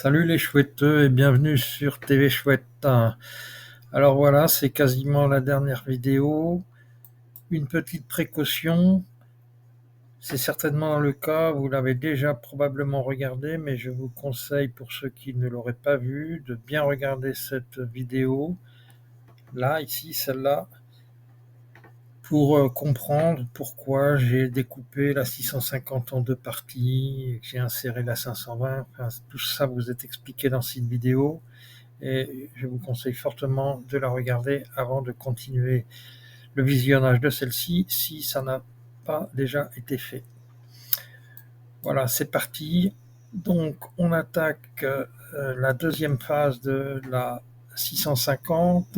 Salut les chouetteux et bienvenue sur TV Chouette. Alors voilà, c'est quasiment la dernière vidéo. Une petite précaution, c'est certainement le cas, vous l'avez déjà probablement regardé, mais je vous conseille pour ceux qui ne l'auraient pas vu de bien regarder cette vidéo, là, ici, celle-là, pour comprendre pourquoi j'ai découpé la 650 en deux parties, que j'ai inséré la 520, enfin, tout ça vous est expliqué dans cette vidéo. Et je vous conseille fortement de la regarder avant de continuer le visionnage de celle-ci si ça n'a pas déjà été fait. Voilà, c'est parti. Donc on attaque la deuxième phase de la 650.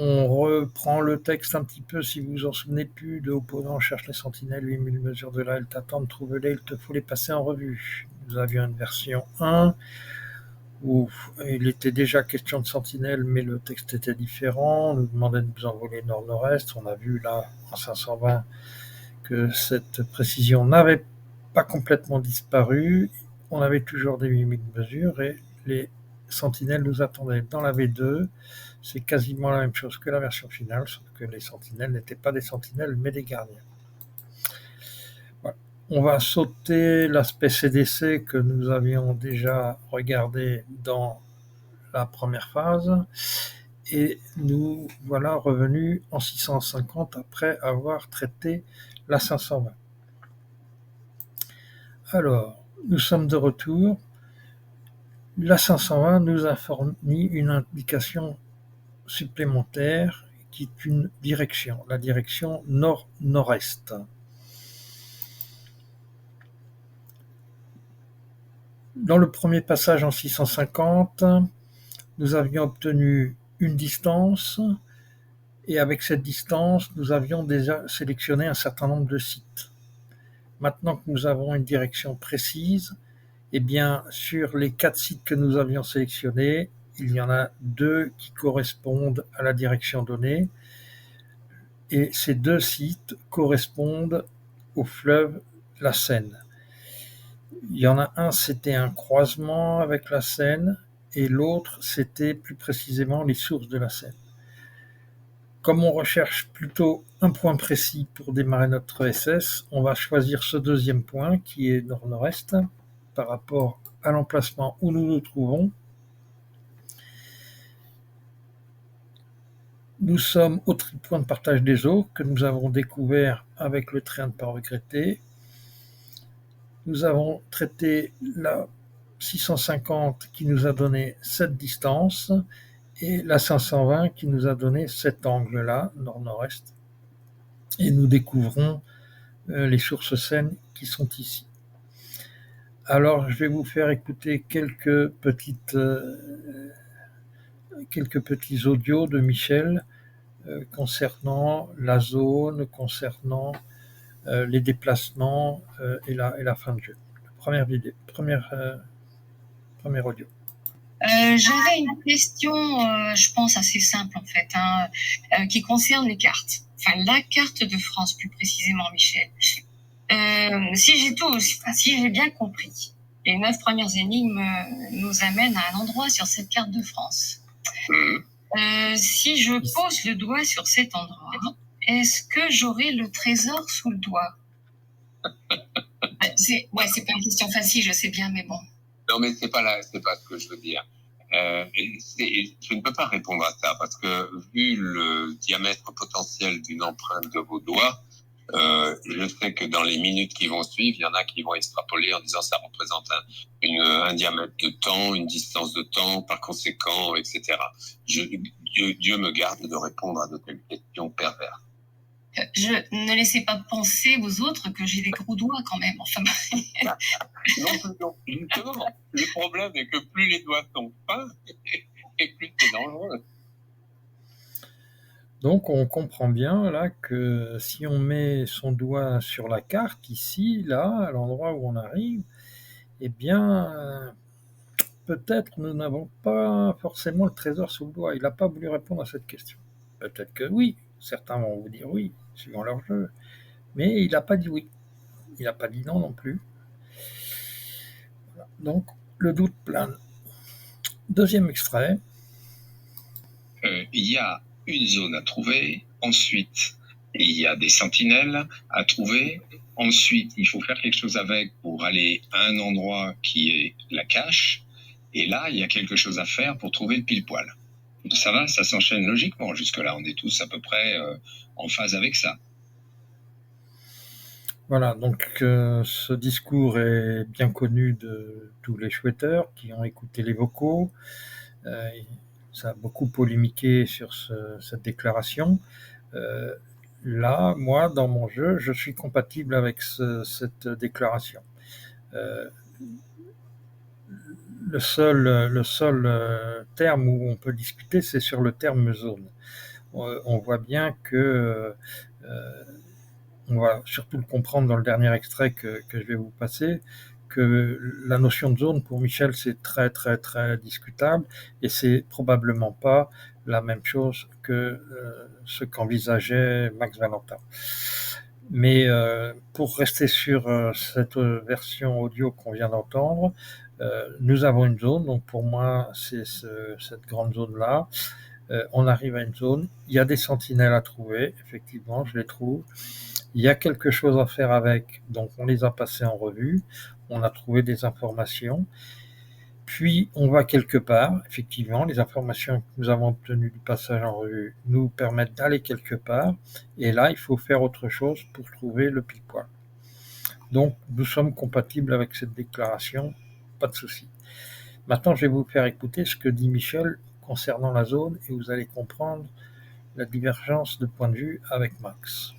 On reprend le texte un petit peu, si vous vous en souvenez plus, de Opposant cherche les sentinelles, 8000 mesures de là, elles t'attendent, trouve-les, il te faut les passer en revue. Nous avions une version 1, où il était déjà question de sentinelle, mais le texte était différent. On nous demandait de nous envoler nord-nord-est. On a vu là, en 520, que cette précision n'avait pas complètement disparu. On avait toujours des 8000 mesures et les sentinelles nous attendaient dans la V2. C'est quasiment la même chose que la version finale, sauf que les sentinelles n'étaient pas des sentinelles, mais des gardiens. Voilà. On va sauter l'aspect CDC que nous avions déjà regardé dans la première phase et nous voilà revenus en 650 après avoir traité la 520. Alors, nous sommes de retour. La 520 nous a fourni une indication supplémentaire qui est une direction, la direction nord-nord-est. Dans le premier passage en 650, nous avions obtenu une distance et avec cette distance, nous avions déjà sélectionné un certain nombre de sites. Maintenant que nous avons une direction précise, eh bien, sur les 4 sites que nous avions sélectionnés, il y en a 2 qui correspondent à la direction donnée, et ces 2 sites correspondent au fleuve la Seine. Il y en a un, c'était un croisement avec la Seine, et l'autre, c'était plus précisément les sources de la Seine. Comme on recherche plutôt un point précis pour démarrer notre SS, on va choisir ce deuxième point qui est nord-nord-est par rapport à l'emplacement où nous nous trouvons. Nous sommes au tripoint de partage des eaux que nous avons découvert avec le train de pas regretter. Nous avons traité la 650 qui nous a donné cette distance et la 520 qui nous a donné cet angle-là, nord-nord-est. Et nous découvrons les sources Seine qui sont ici. Alors, je vais vous faire écouter quelques petits audios de Michel concernant la zone, concernant les déplacements et la fin de jeu. Première vidéo, premier audio. J'avais une question, je pense assez simple en fait, qui concerne les cartes. Enfin, la carte de France plus précisément, Michel. Si j'ai bien compris, les 9 premières énigmes nous amènent à un endroit sur cette carte de France. Si je pose le doigt sur cet endroit, est-ce que j'aurai le trésor sous le doigt? C'est pas une question facile, je sais bien, mais bon. Non, mais c'est pas ce que je veux dire. Je ne peux pas répondre à ça parce que vu le diamètre potentiel d'une empreinte de vos doigts, je sais que dans les minutes qui vont suivre, il y en a qui vont extrapoler en disant ça représente un diamètre de temps, une distance de temps, par conséquent, etc. Dieu me garde de répondre à de telles questions perverses. Ne laissez pas penser aux autres que j'ai des gros doigts quand même. Enfin. Non, justement, le problème est que plus les doigts sont fins, et plus c'est dangereux. Donc on comprend bien là que si on met son doigt sur la carte, ici, là, à l'endroit où on arrive, eh bien, peut-être nous n'avons pas forcément le trésor sous le doigt. Il n'a pas voulu répondre à cette question. Peut-être que oui, certains vont vous dire oui, suivant leur jeu. Mais il n'a pas dit oui. Il n'a pas dit non non plus. Voilà. Donc le doute plane. Deuxième extrait. Il y a une zone à trouver, ensuite il y a des sentinelles à trouver, ensuite il faut faire quelque chose avec pour aller à un endroit qui est la cache, et là il y a quelque chose à faire pour trouver le pile-poil. Ça va, ça s'enchaîne logiquement jusque-là, on est tous à peu près en phase avec ça. Voilà, donc ce discours est bien connu de tous les chouetteurs qui ont écouté les vocaux. Ça a beaucoup polémiqué sur cette déclaration. Là, moi, dans mon jeu, je suis compatible avec cette déclaration. Le seul terme où on peut discuter, c'est sur le terme zone. On voit bien que on va surtout le comprendre dans le dernier extrait que je vais vous passer, que la notion de zone pour Michel c'est très très très discutable et c'est probablement pas la même chose que ce qu'envisageait Max Valentin. Mais pour rester sur cette version audio qu'on vient d'entendre, nous avons une zone, donc pour moi c'est cette grande zone-là. On arrive à une zone, il y a des sentinelles à trouver, effectivement je les trouve. Il y a quelque chose à faire avec, donc on les a passés en revue, on a trouvé des informations, puis on va quelque part, effectivement, les informations que nous avons obtenues du passage en revue nous permettent d'aller quelque part, et là il faut faire autre chose pour trouver le pile-poil. Donc nous sommes compatibles avec cette déclaration, pas de souci. Maintenant je vais vous faire écouter ce que dit Michel concernant la zone, et vous allez comprendre la divergence de point de vue avec Max.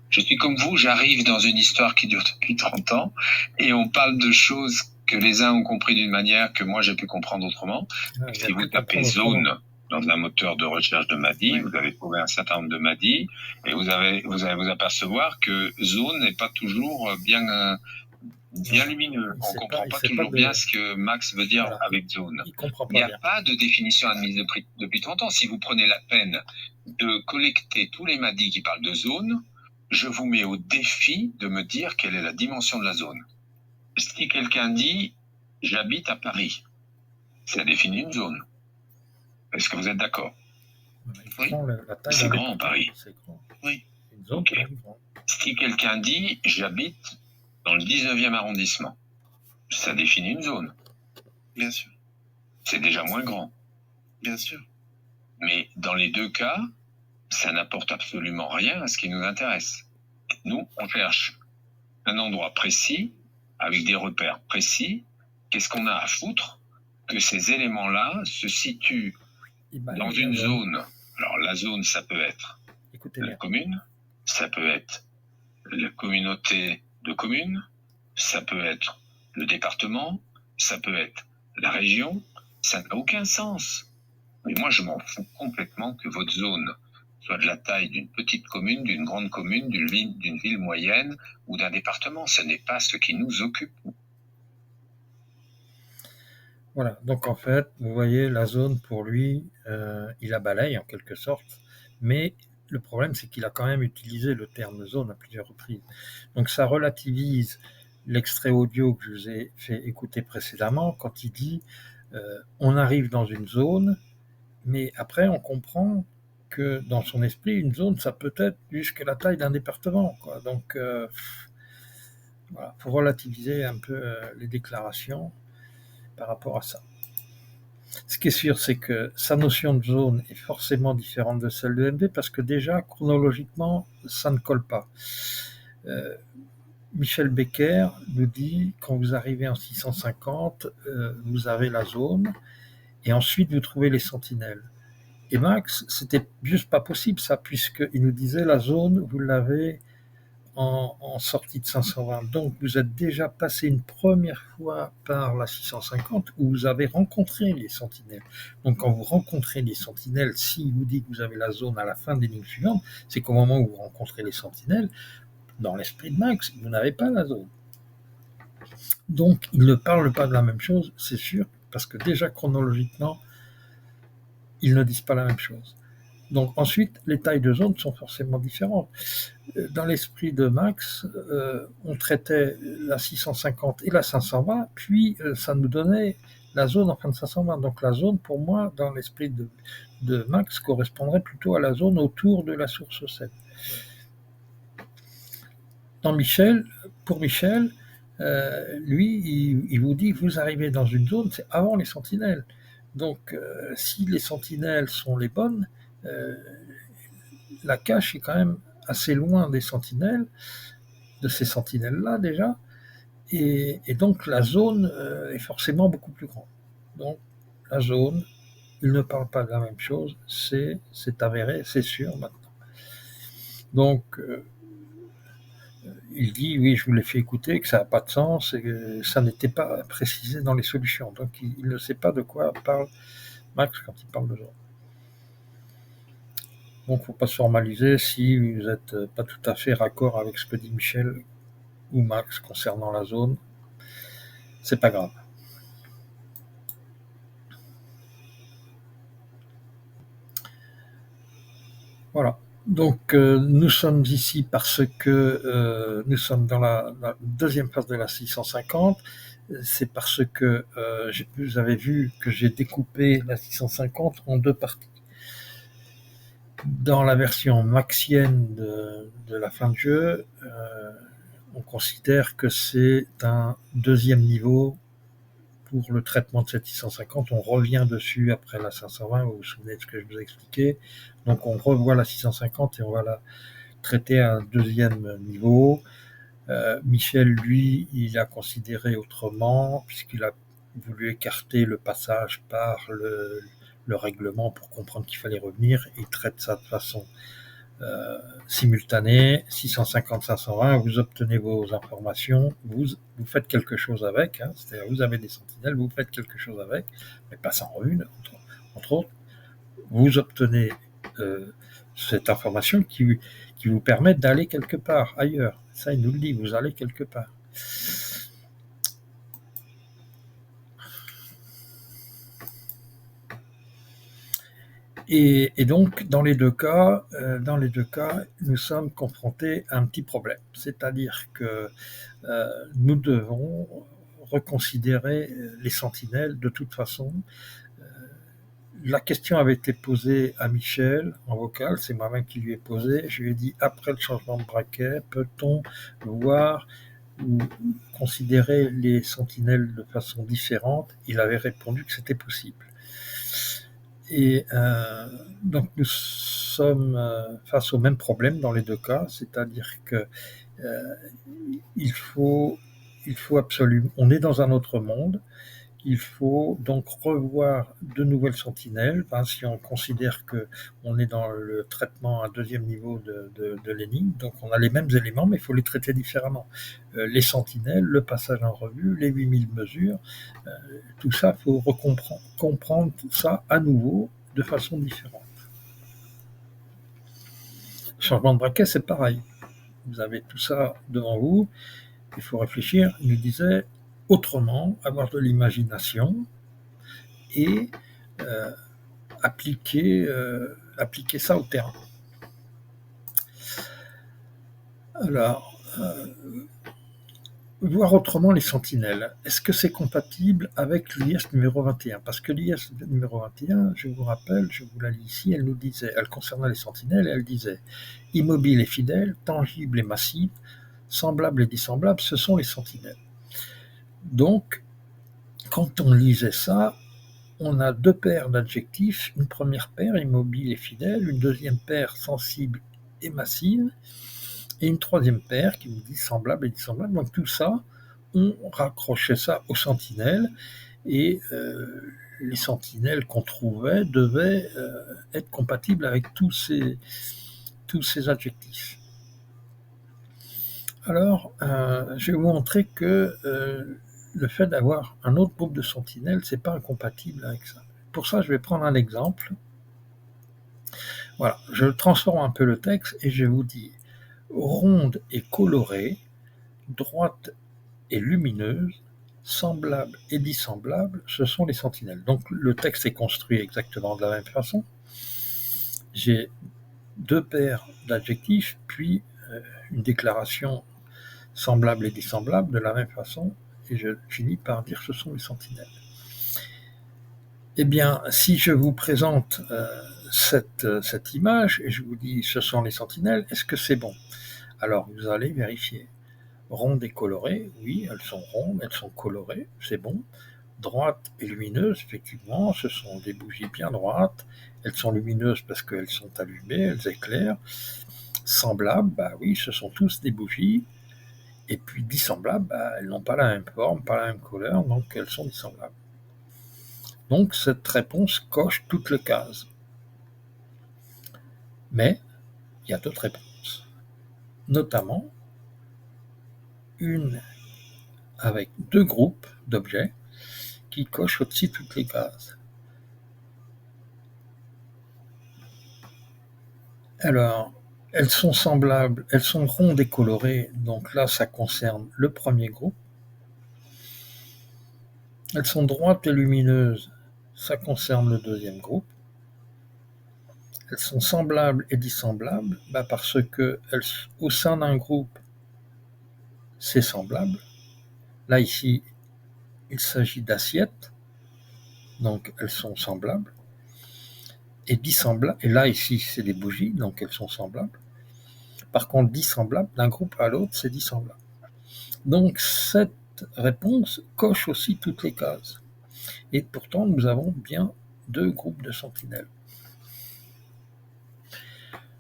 Je suis comme vous, j'arrive dans une histoire qui dure depuis 30 ans et on parle de choses que les uns ont compris d'une manière que moi j'ai pu comprendre autrement. Si vous tapez zone dans un moteur de recherche de Madi, vous allez trouver un certain nombre de Madi et vous allez vous apercevoir que zone n'est pas toujours bien lumineux. On ne comprend pas toujours bien ce que Max veut dire avec zone. Il n'y a pas de définition admise depuis 30 ans. Si vous prenez la peine de collecter tous les Madi qui parlent de zone, je vous mets au défi de me dire quelle est la dimension de la zone. Si quelqu'un dit « j'habite à Paris », ça définit une zone. Est-ce que vous êtes d'accord? Oui. C'est grand, Paris. Oui. Okay. Si quelqu'un dit « j'habite dans le 19e arrondissement », ça définit une zone. Bien sûr. C'est déjà moins grand. Bien sûr. Mais dans les deux cas, ça n'apporte absolument rien à ce qui nous intéresse. Nous, on cherche un endroit précis, avec des repères précis. Qu'est-ce qu'on a à foutre que ces éléments-là se situent dans une zone? Alors, la zone, ça peut être la commune, ça peut être la communauté de communes, ça peut être le département, ça peut être la région. Ça n'a aucun sens. Mais moi, je m'en fous complètement que votre zone soit de la taille d'une petite commune, d'une grande commune, d'une ville moyenne ou d'un département. Ce n'est pas ce qui nous occupe. Voilà, donc en fait, vous voyez, la zone, pour lui, il la balaye en quelque sorte, mais le problème, c'est qu'il a quand même utilisé le terme zone à plusieurs reprises. Donc ça relativise l'extrait audio que je vous ai fait écouter précédemment, quand il dit on arrive dans une zone, mais après on comprend que dans son esprit, une zone, ça peut être jusqu'à la taille d'un département, quoi. Donc, voilà, faut relativiser un peu les déclarations par rapport à ça. Ce qui est sûr, c'est que sa notion de zone est forcément différente de celle de MV, parce que déjà, chronologiquement, ça ne colle pas. Michel Becker nous dit, quand vous arrivez en 650, vous avez la zone, et ensuite vous trouvez les sentinelles. Et Max, c'était juste pas possible ça, puisqu'il nous disait la zone, vous l'avez en sortie de 520. Donc vous êtes déjà passé une première fois par la 650 où vous avez rencontré les sentinelles. Donc quand vous rencontrez les sentinelles, s'il vous dit que vous avez la zone à la fin des lignes suivantes, c'est qu'au moment où vous rencontrez les sentinelles, dans l'esprit de Max, vous n'avez pas la zone. Donc il ne parle pas de la même chose, c'est sûr, parce que déjà chronologiquement, ils ne disent pas la même chose. Donc ensuite, les tailles de zone sont forcément différentes. Dans l'esprit de Max, on traitait la 650 et la 520, puis ça nous donnait la zone en fin de 520. Donc la zone, pour moi, dans l'esprit de Max, correspondrait plutôt à la zone autour de la source 7. Pour Michel, lui, il vous dit que vous arrivez dans une zone, c'est avant les sentinelles. Donc, si les sentinelles sont les bonnes, la cache est quand même assez loin des sentinelles, de ces sentinelles-là déjà, et donc la zone est forcément beaucoup plus grande. Donc, la zone, il ne parle pas de la même chose, c'est avéré, c'est sûr maintenant. Donc, il dit, oui, je vous l'ai fait écouter, que ça n'a pas de sens, et que ça n'était pas précisé dans les solutions. Donc, il ne sait pas de quoi parle Max quand il parle de zone. Donc, il ne faut pas se formaliser si vous n'êtes pas tout à fait raccord avec ce que dit Michel ou Max concernant la zone. C'est pas grave. Voilà. Donc, nous sommes ici parce que nous sommes dans la deuxième phase de la 650. C'est parce que vous avez vu que j'ai découpé la 650 en deux parties. Dans la version maxienne de la fin de jeu, on considère que c'est un deuxième niveau pour le traitement de cette 650. On revient dessus après la 520, vous vous souvenez de ce que je vous ai expliqué. Donc on revoit la 650 et on va la traiter à un deuxième niveau. Michel, lui, il a considéré autrement, puisqu'il a voulu écarter le passage par le règlement pour comprendre qu'il fallait revenir. Il traite ça de façon simultanée, 650-520, vous obtenez vos informations, vous faites quelque chose avec, hein, c'est-à-dire vous avez des sentinelles, vous faites quelque chose avec, mais pas sans une, entre autres, vous obtenez cette information qui vous permet d'aller quelque part ailleurs. Ça, il nous le dit, vous allez quelque part. Et donc, dans les deux cas, nous sommes confrontés à un petit problème. C'est-à-dire que nous devons reconsidérer les sentinelles de toute façon. La question avait été posée à Michel en vocal, c'est moi-même qui lui ai posé. Je lui ai dit, après le changement de braquet, peut-on voir ou considérer les sentinelles de façon différente? Il avait répondu que c'était possible. Et donc nous sommes face au même problème dans les deux cas, c'est-à-dire que il faut absolument, on est dans un autre monde, il faut donc revoir de nouvelles sentinelles. Si on considère qu'on est dans le traitement à deuxième niveau de l'énigme, donc on a les mêmes éléments, mais il faut les traiter différemment. Les sentinelles, le passage en revue, les 8000 mesures, tout ça, il faut comprendre ça à nouveau de façon différente. Changement de braquet, c'est pareil. Vous avez tout ça devant vous, il faut réfléchir. Il nous disait autrement, avoir de l'imagination et appliquer ça au terrain. Alors, voir autrement les sentinelles. Est-ce que c'est compatible avec l'IS numéro 21? Parce que l'IS numéro 21, je vous rappelle, je vous la lis ici, elle concernait les sentinelles, et elle disait « Immobile et fidèle, tangible et massive, semblable et dissemblable, ce sont les sentinelles. » Donc, quand on lisait ça, on a deux paires d'adjectifs, une première paire, immobile et fidèle, une deuxième paire, sensible et massive, et une troisième paire qui nous dit semblable et dissemblable. Donc tout ça, on raccrochait ça aux sentinelles, et les sentinelles qu'on trouvait devaient être compatibles avec tous ces adjectifs. Alors, je vais vous montrer que le fait d'avoir un autre groupe de sentinelles, c'est pas incompatible avec ça. Pour ça, je vais prendre un exemple. Voilà, je transforme un peu le texte et je vous dis ronde et colorée, droite et lumineuse, semblable et dissemblable, ce sont les sentinelles. Donc le texte est construit exactement de la même façon. j'ai deux paires d'adjectifs, puis une déclaration semblable et dissemblable de la même façon, et je finis par dire ce sont les sentinelles. Eh bien, si je vous présente cette image et je vous dis ce sont les sentinelles, est-ce que c'est bon? Alors vous allez vérifier. Rondes et colorées, oui, elles sont rondes, elles sont colorées, c'est bon. Droites et lumineuses, effectivement, ce sont des bougies bien droites. Elles sont lumineuses parce qu'elles sont allumées, elles éclairent. Semblables, bah oui, ce sont tous des bougies. Et puis dissemblables, bah, elles n'ont pas la même forme, pas la même couleur, donc elles sont dissemblables. Donc cette réponse coche toutes les cases. Mais il y a d'autres réponses, notamment une avec deux groupes d'objets qui cochent aussi toutes les cases. Alors, elles sont semblables, elles sont rondes et colorées, donc là ça concerne le premier groupe. Elles sont droites et lumineuses, ça concerne le deuxième groupe. Elles sont semblables et dissemblables, parce que au sein d'un groupe, c'est semblable. Là, ici, il s'agit d'assiettes, donc elles sont semblables. Et dissemblables, et là, ici, c'est des bougies, donc elles sont semblables. Par contre, dissemblables, d'un groupe à l'autre, c'est dissemblable. Donc, cette réponse coche aussi toutes les cases. Et pourtant, nous avons bien deux groupes de sentinelles.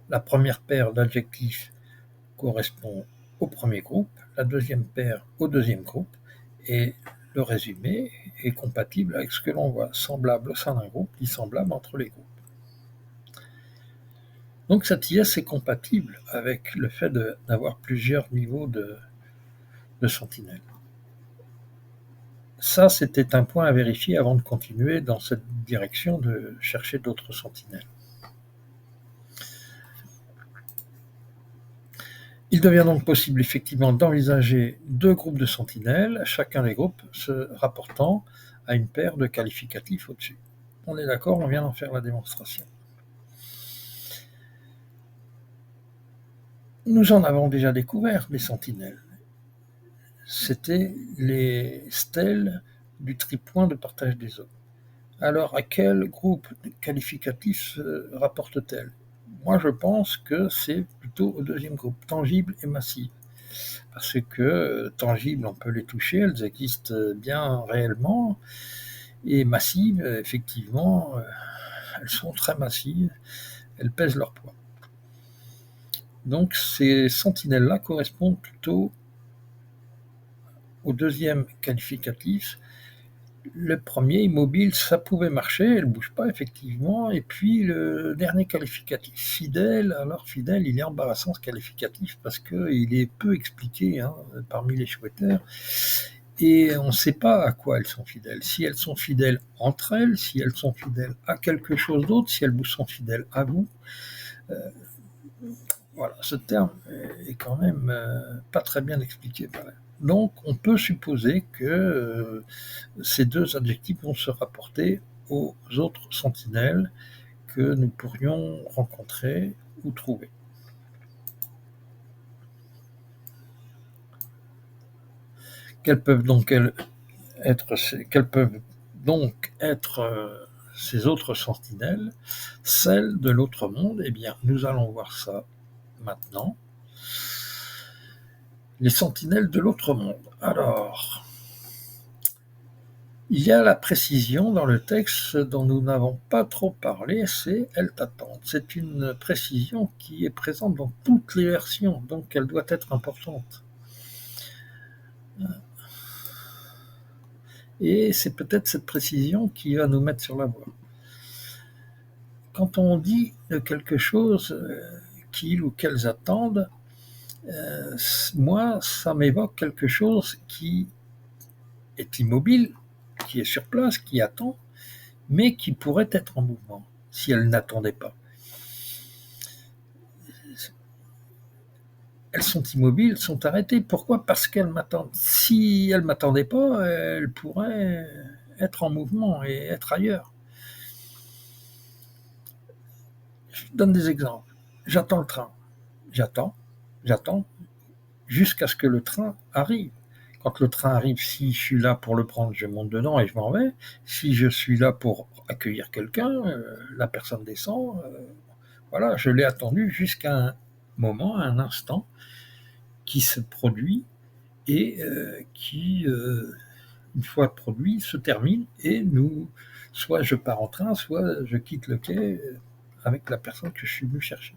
La première paire d'adjectifs correspond au premier groupe, la deuxième paire au deuxième groupe, et le résumé est compatible avec ce que l'on voit, semblable au sein d'un groupe, dissemblable entre les groupes. Donc cette IS est compatible avec le fait d'avoir plusieurs niveaux de sentinelles. Ça, c'était un point à vérifier avant de continuer dans cette direction de chercher d'autres sentinelles. Il devient donc possible effectivement d'envisager deux groupes de sentinelles, chacun des groupes se rapportant à une paire de qualificatifs au-dessus. On est d'accord, on vient d'en faire la démonstration. Nous en avons déjà découvert des sentinelles. C'était les stèles du tripoint de partage des eaux. Alors, à quel groupe qualificatif se rapporte-t-elle? Moi, je pense que c'est plutôt au deuxième groupe, tangible et massive. Parce que tangibles, on peut les toucher, elles existent bien réellement, et massives, effectivement, elles sont très massives, elles pèsent leur poids. Donc ces sentinelles-là correspondent plutôt au deuxième qualificatif. Le premier, immobile, ça pouvait marcher, elle ne bouge pas effectivement. Et puis le dernier qualificatif, fidèle, alors fidèle, il est embarrassant ce qualificatif parce qu'il est peu expliqué parmi les chouetteurs. Et on ne sait pas à quoi elles sont fidèles. Si elles sont fidèles entre elles, si elles sont fidèles à quelque chose d'autre, si elles sont fidèles à vous. Voilà, ce terme est quand même pas très bien expliqué par elle. Donc, on peut supposer que ces deux adjectifs vont se rapporter aux autres sentinelles que nous pourrions rencontrer ou trouver. Quelles peuvent donc être ces autres sentinelles, celles de l'autre monde? Eh bien, nous allons voir ça maintenant. Les sentinelles de l'autre monde. Alors, il y a la précision dans le texte dont nous n'avons pas trop parlé, c'est « elle t'attend ». C'est une précision qui est présente dans toutes les versions, donc elle doit être importante. Et c'est peut-être cette précision qui va nous mettre sur la voie. Quand on dit de quelque chose qu'ils ou qu'elles attendent, moi, ça m'évoque quelque chose qui est immobile, qui est sur place, qui attend, mais qui pourrait être en mouvement, si elle n'attendait pas. Elles sont immobiles, sont arrêtées. Pourquoi? Parce qu'elles m'attendent. Si elles ne m'attendaient pas, elles pourraient être en mouvement et être ailleurs. Je donne des exemples. J'attends le train. J'attends, jusqu'à ce que le train arrive. Quand le train arrive, si je suis là pour le prendre, je monte dedans et je m'en vais. Si je suis là pour accueillir quelqu'un, la personne descend. Voilà, je l'ai attendu jusqu'à un moment, un instant qui se produit et qui, une fois produit, se termine et soit je pars en train, soit je quitte le quai avec la personne que je suis venu chercher.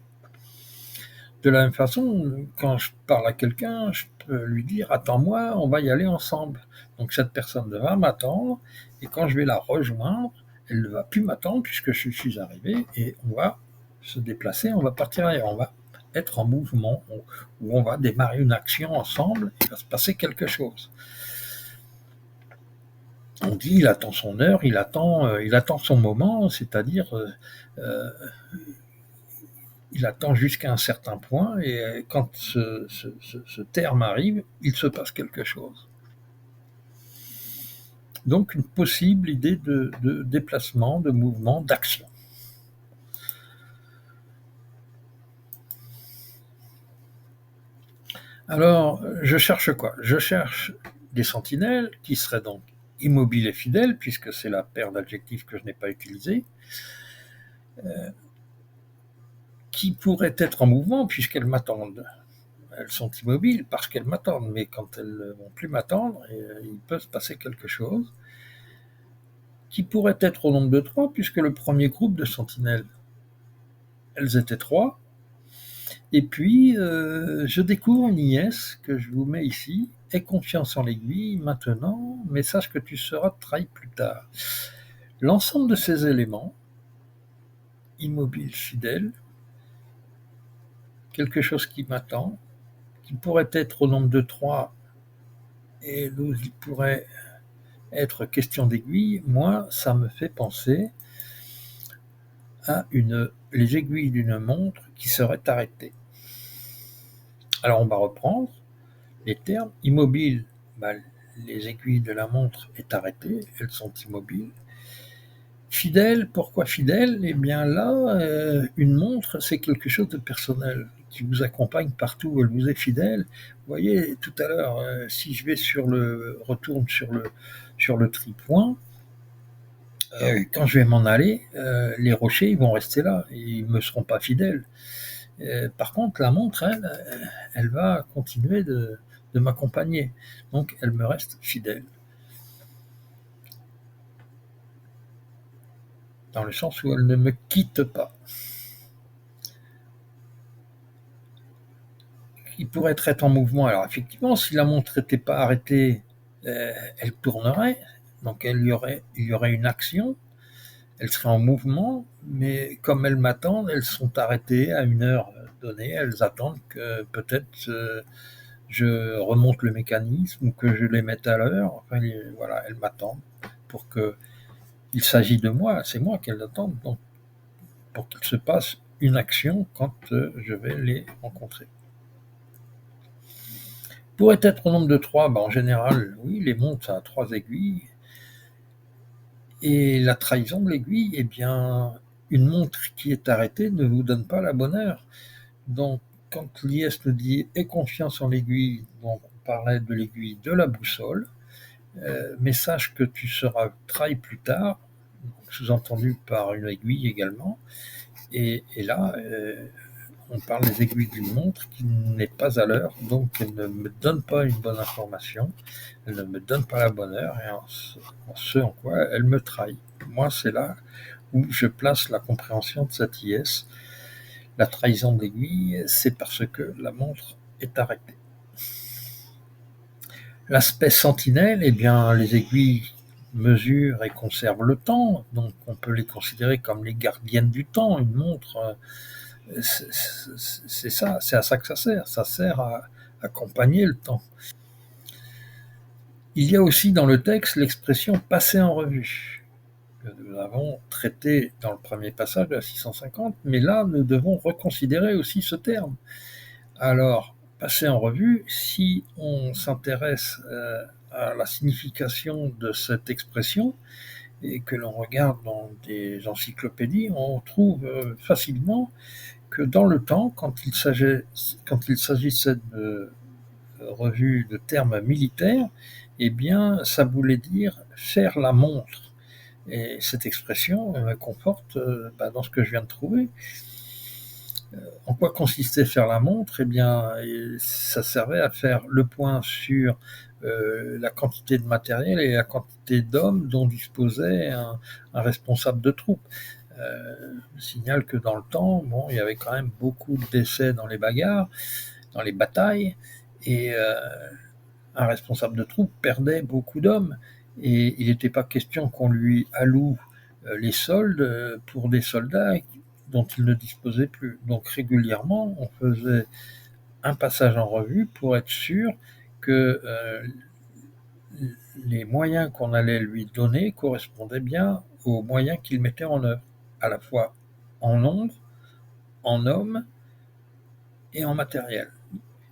De la même façon, quand je parle à quelqu'un, je peux lui dire « Attends-moi, on va y aller ensemble ». Donc cette personne va m'attendre, et quand je vais la rejoindre, elle ne va plus m'attendre puisque je suis arrivé, et on va se déplacer, on va partir ailleurs, on va être en mouvement, où on va démarrer une action ensemble, il va se passer quelque chose. On dit il attend son heure, il attend son moment, c'est-à-dire il attend jusqu'à un certain point, et quand ce terme arrive, il se passe quelque chose. Donc une possible idée de déplacement, de mouvement, d'action. Alors, je cherche quoi? Je cherche des sentinelles qui seraient donc immobiles et fidèles, puisque c'est la paire d'adjectifs que je n'ai pas utilisée, qui pourraient être en mouvement puisqu'elles m'attendent. Elles sont immobiles parce qu'elles m'attendent, mais quand elles ne vont plus m'attendre, il peut se passer quelque chose, qui pourrait être au nombre de 3, puisque le premier groupe de sentinelles, elles étaient 3. Et puis, je découvre une IS que je vous mets ici. Aie confiance en l'aiguille maintenant, mais sache que tu seras trahi plus tard. L'ensemble de ces éléments, immobile, fidèle, quelque chose qui m'attend, qui pourrait être au nombre de 3, et où il pourrait être question d'aiguille, moi, ça me fait penser à les aiguilles d'une montre qui serait arrêtée. Alors, on va reprendre les termes. Immobile, les aiguilles de la montre est arrêtée, elles sont immobiles. Fidèle, pourquoi fidèle? Eh bien là, une montre, c'est quelque chose de personnel, qui vous accompagne partout où elle vous est fidèle. Vous voyez, tout à l'heure, si je vais retourne sur le tripoint, quand je vais m'en aller, les rochers, ils vont rester là, ils ne me seront pas fidèles. Par contre, la montre, elle va continuer de m'accompagner, donc elle me reste fidèle. Dans le sens où elle ne me quitte pas. Il pourrait être en mouvement. Alors effectivement, si la montre n'était pas arrêtée, elle tournerait, donc il y aurait une action, elle serait en mouvement, mais comme elles m'attendent, elles sont arrêtées à une heure donnée, elles attendent que peut-être je remonte le mécanisme ou que je les mette à l'heure. Enfin, voilà, elles m'attendent pour que il s'agit de moi, c'est moi qu'elles attendent, donc pour qu'il se passe une action quand je vais les rencontrer. Pourrait être au nombre de 3, en général, oui, les montres, ça a 3 aiguilles. Et la trahison de l'aiguille, eh bien, une montre qui est arrêtée ne vous donne pas la bonne heure. Donc, quand l'IS nous dit « aie confiance en l'aiguille », donc on parlait de l'aiguille de la boussole, mais sache que tu seras trahi plus tard, sous-entendu par une aiguille également, et là, on parle des aiguilles d'une montre qui n'est pas à l'heure, donc elle ne me donne pas une bonne information, elle ne me donne pas la bonne heure, et en ce en quoi elle me trahit. Moi, c'est là où je place la compréhension de cette IS. La trahison de l'aiguille, c'est parce que la montre est arrêtée. L'aspect sentinelle, eh bien, les aiguilles mesurent et conservent le temps, donc on peut les considérer comme les gardiennes du temps. Une montre, c'est ça, c'est à ça que ça sert à accompagner le temps. Il y a aussi dans le texte l'expression « passer en revue », que nous avons traité dans le premier passage de la 650, mais là, nous devons reconsidérer aussi ce terme. Alors, passer en revue, si on s'intéresse à la signification de cette expression, et que l'on regarde dans des encyclopédies, on trouve facilement que dans le temps, quand il s'agissait de revues de termes militaires, eh bien, ça voulait dire faire la montre. Et cette expression me conforte dans ce que je viens de trouver. En quoi consistait faire la montre? Eh bien, ça servait à faire le point sur la quantité de matériel et la quantité d'hommes dont disposait un responsable de troupe. Je signale que dans le temps, il y avait quand même beaucoup de décès dans les bagarres, dans les batailles, et un responsable de troupe perdait beaucoup d'hommes. Et il n'était pas question qu'on lui alloue les soldes pour des soldats dont il ne disposait plus. Donc régulièrement, on faisait un passage en revue pour être sûr que les moyens qu'on allait lui donner correspondaient bien aux moyens qu'il mettait en œuvre, à la fois en nombre, en hommes et en matériel.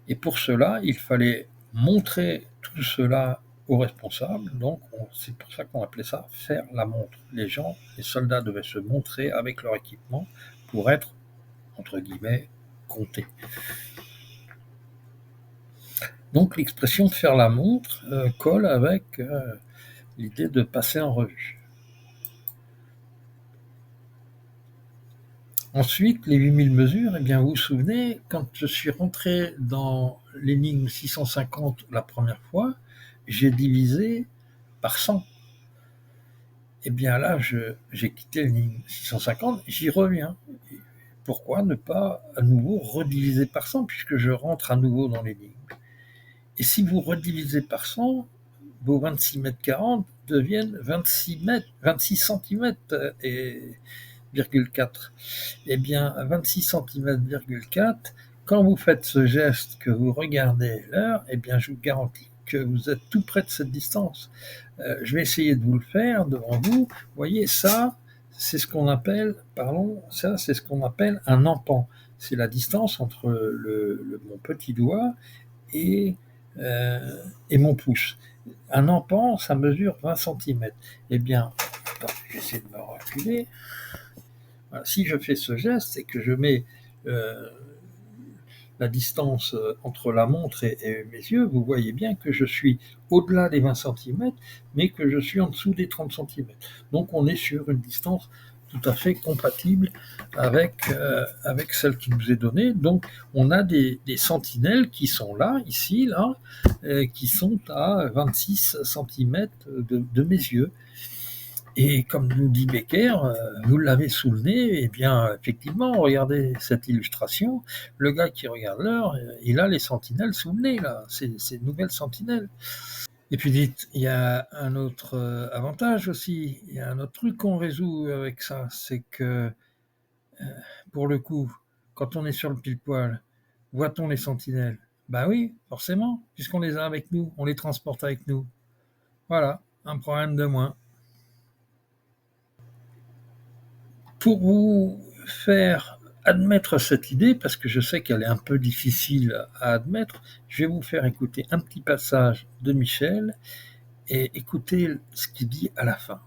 Et pour cela, il fallait montrer tout cela aux responsables, donc c'est pour ça qu'on appelait ça faire la montre. Les soldats devaient se montrer avec leur équipement pour être, entre guillemets, comptés. Donc l'expression faire la montre colle avec l'idée de passer en revue. Ensuite, les 8000 mesures, eh bien, vous vous souvenez, quand je suis rentré dans l'énigme 650 la première fois, j'ai divisé par 100. Eh bien là, j'ai quitté l'énigme 650, j'y reviens. Pourquoi ne pas à nouveau rediviser par 100, puisque je rentre à nouveau dans l'énigme? Et si vous redivisez par 100, vos 26 mètres 40 deviennent 26 cm et 4. Eh bien, 26 cm,4, quand vous faites ce geste, que vous regardez l'heure, eh bien, je vous garantis que vous êtes tout près de cette distance. Je vais essayer de vous le faire devant vous. Vous voyez, ça, c'est ce qu'on appelle, c'est ce qu'on appelle un empan. C'est la distance entre mon petit doigt et mon pouce. Un empan, ça mesure 20 cm. Eh bien, j'essaie de me reculer. Voilà, si je fais ce geste, c'est que je mets la distance entre la montre et mes yeux, vous voyez bien que je suis au-delà des 20 cm, mais que je suis en dessous des 30 cm. Donc on est sur une distance tout à fait compatible avec celle qui nous est donnée. Donc on a des sentinelles qui sont là, ici, là, qui sont à 26 cm de mes yeux. Et comme nous dit Becker, vous l'avez sous le nez, eh bien, effectivement, regardez cette illustration, le gars qui regarde l'heure, il a les sentinelles sous le nez, là, ces nouvelles sentinelles. Et puis dites, il y a un autre avantage aussi, il y a un autre truc qu'on résout avec ça, c'est que, pour le coup, quand on est sur le pile-poil, voit-on les sentinelles? Ben oui, forcément, puisqu'on les a avec nous, on les transporte avec nous. Voilà, un problème de moins. Pour vous faire admettre cette idée, parce que je sais qu'elle est un peu difficile à admettre, je vais vous faire écouter un petit passage de Michel et écouter ce qu'il dit à la fin.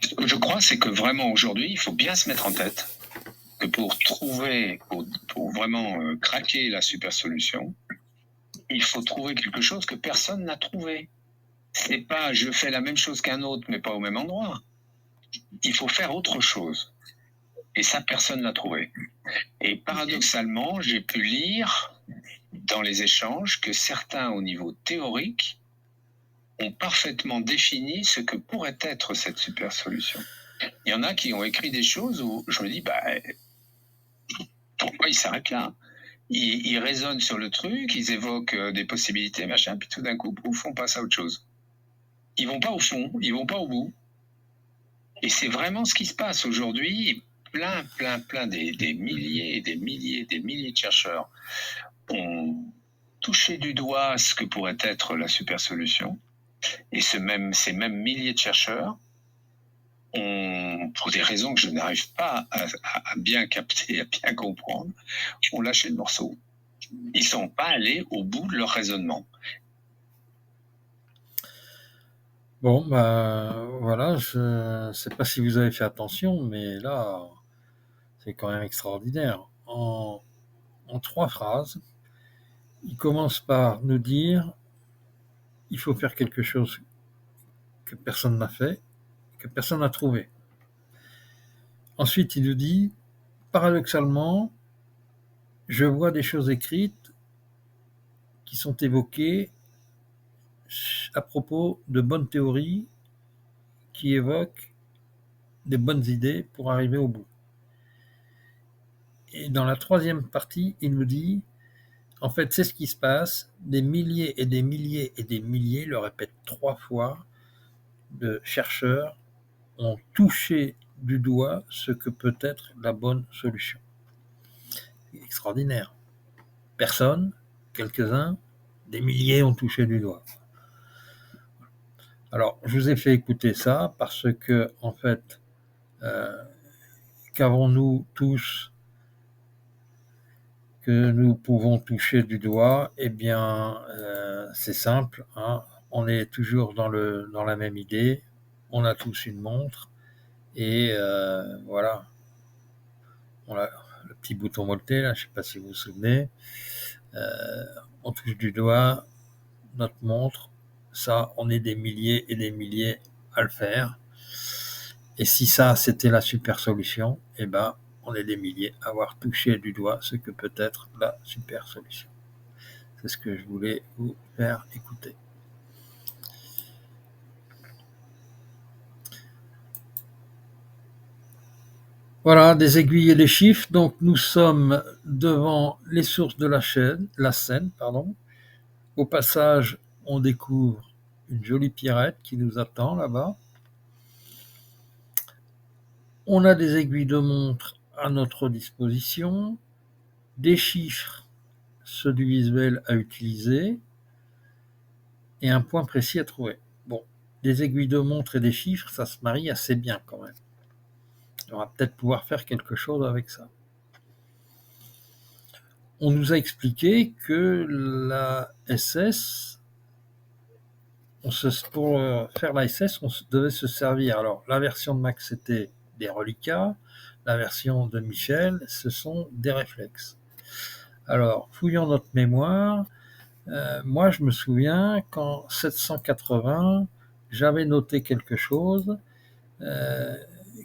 Ce que je crois, c'est que vraiment aujourd'hui, il faut bien se mettre en tête que pour vraiment craquer la super solution, il faut trouver quelque chose que personne n'a trouvé. C'est pas je fais la même chose qu'un autre, mais pas au même endroit. Il faut faire autre chose. Et ça, personne n'a trouvé. Et paradoxalement, j'ai pu lire dans les échanges que certains, au niveau théorique, ont parfaitement défini ce que pourrait être cette super solution. Il y en a qui ont écrit des choses où je me dis, pourquoi ils s'arrêtent là? Ils raisonnent sur le truc, ils évoquent des possibilités, machin, puis tout d'un coup, pouf, on passe à autre chose. Ils vont pas au fond, ils vont pas au bout. Et c'est vraiment ce qui se passe aujourd'hui. Plein des milliers de chercheurs ont touché du doigt ce que pourrait être la super solution. Et ces mêmes milliers de chercheurs ont, pour des raisons que je n'arrive pas à bien capter, à bien comprendre, ont lâché le morceau. Ils ne sont pas allés au bout de leur raisonnement. Bon, voilà, je ne sais pas si vous avez fait attention, mais là, c'est quand même extraordinaire. En 3 phrases, il commence par nous dire il faut faire quelque chose que personne n'a fait, que personne n'a trouvé. Ensuite, il nous dit, paradoxalement, je vois des choses écrites qui sont évoquées à propos de bonnes théories qui évoquent des bonnes idées pour arriver au bout. Et dans la 3e partie, il nous dit, en fait, c'est ce qui se passe, des milliers et des milliers et des milliers, le répète 3 fois, de chercheurs ont touché du doigt ce que peut être la bonne solution. Extraordinaire. Personne, quelques-uns, des milliers ont touché du doigt. Alors, je vous ai fait écouter ça parce que, en fait, qu'avons-nous tous que nous pouvons toucher du doigt? Eh bien, c'est simple, hein. On est toujours dans la même idée. On a tous une montre et voilà. On a le petit bouton molleté, là, je ne sais pas si vous vous souvenez. On touche du doigt notre montre. Ça, on est des milliers et des milliers à le faire. Et si ça, c'était la super solution, eh ben, on est des milliers à avoir touché du doigt ce que peut être la super solution. C'est ce que je voulais vous faire écouter. Voilà, des aiguilles et des chiffres. Donc, nous sommes devant les sources de la Seine. Au passage, on découvre une jolie pierrette qui nous attend là-bas. On a des aiguilles de montre à notre disposition, des chiffres, ceux du visuel à utiliser, et un point précis à trouver. Bon, des aiguilles de montre et des chiffres, ça se marie assez bien quand même. On va peut-être pouvoir faire quelque chose avec ça. On nous a expliqué que la SS, pour faire la SS, on devait se servir. Alors, la version de Max, c'était des reliquats. La version de Michel, ce sont des réflexes. Alors, fouillons notre mémoire. Moi, je me souviens qu'en 780, j'avais noté quelque chose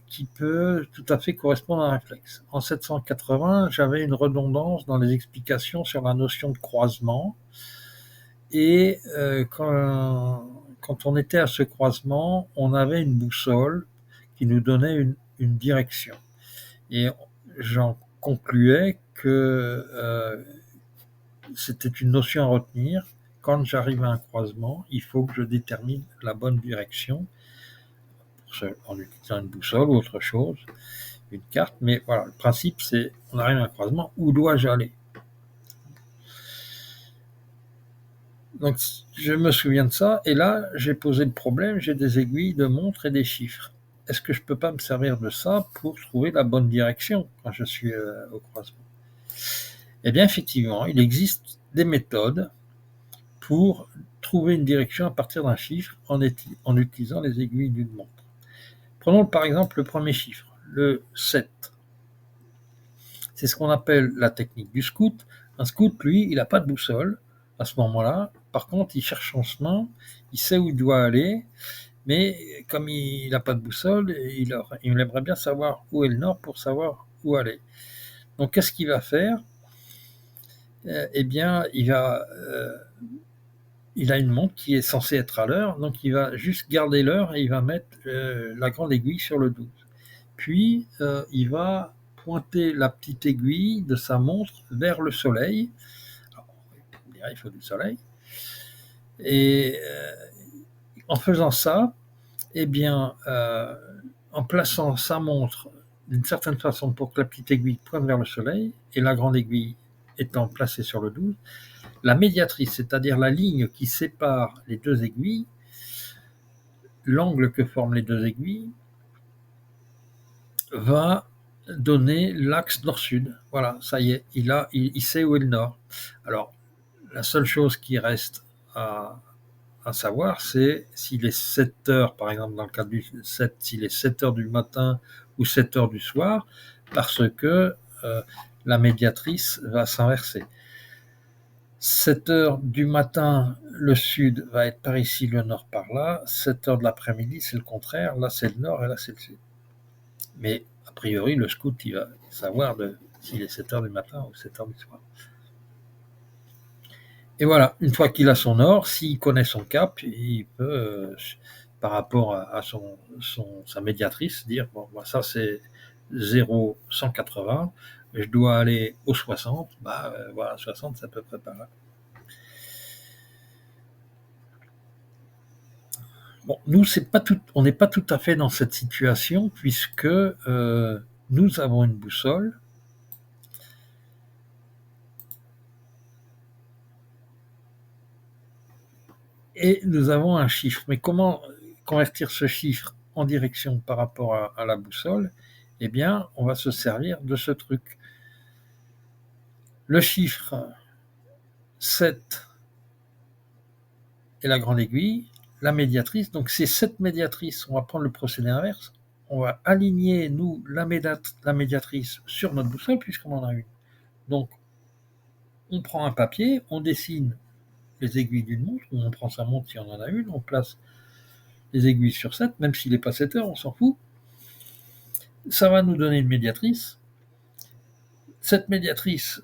qui peut tout à fait correspondre à un réflexe. En 780, j'avais une redondance dans les explications sur la notion de croisement. Et quand on était à ce croisement, on avait une boussole qui nous donnait une direction. Et j'en concluais que c'était une notion à retenir. Quand j'arrive à un croisement, il faut que je détermine la bonne direction en utilisant une boussole ou autre chose, une carte. Mais voilà, le principe, c'est on arrive à un croisement, où dois-je aller? Donc, je me souviens de ça, et là, j'ai posé le problème, j'ai des aiguilles de montre et des chiffres. Est-ce que je ne peux pas me servir de ça pour trouver la bonne direction quand je suis au croisement? Eh bien, effectivement, il existe des méthodes pour trouver une direction à partir d'un chiffre en utilisant les aiguilles d'une montre. Prenons par exemple le premier chiffre, le 7. C'est ce qu'on appelle la technique du scout. Un scout, lui, il n'a pas de boussole à ce moment-là. Par contre, il cherche son chemin, il sait où il doit aller, mais comme il n'a pas de boussole, il aimerait bien savoir où est le nord pour savoir où aller. Donc, qu'est-ce qu'il va faire? Eh bien, il a une montre qui est censée être à l'heure, donc il va juste garder l'heure et il va mettre la grande aiguille sur le 12. Puis, il va pointer la petite aiguille de sa montre vers le soleil. Alors, il faut du soleil. Et en faisant ça, eh bien, en plaçant sa montre d'une certaine façon pour que la petite aiguille pointe vers le soleil et la grande aiguille étant placée sur le 12, la médiatrice, c'est-à-dire la ligne qui sépare les deux aiguilles, l'angle que forment les deux aiguilles, va donner l'axe nord-sud. Voilà, ça y est, il sait où est le nord. Alors, la seule chose qui reste à à savoir, c'est s'il est 7 heures, par exemple dans le cas du 7, s'il est 7 heures du matin ou 7 heures du soir, parce que la médiatrice va s'inverser. 7 heures du matin, le sud va être par ici, le nord par là. 7 heures de l'après-midi, c'est le contraire. Là, c'est le nord et là, c'est le sud. Mais a priori, le scout, il va savoir s'il est 7 heures du matin ou 7 heures du soir. Et voilà, une fois qu'il a son nord, s'il connaît son cap, il peut, par rapport à sa médiatrice, dire, bon, ça c'est 0,180, je dois aller au 60, voilà, 60, c'est à peu près par là. Bon, nous, on n'est pas tout à fait dans cette situation, puisque nous avons une boussole. Et nous avons un chiffre. Mais comment convertir ce chiffre en direction par rapport à la boussole? Eh bien, on va se servir de ce truc. Le chiffre 7 est la grande aiguille, la médiatrice. Donc, c'est cette médiatrice. On va prendre le procédé inverse. On va aligner, nous, la médiatrice sur notre boussole, puisqu'on en a une. Donc, on prend un papier, on dessine les aiguilles d'une montre, ou on prend sa montre si on en a une, on place les aiguilles sur 7, même s'il n'est pas 7 heures, on s'en fout. Ça va nous donner une médiatrice. Cette médiatrice,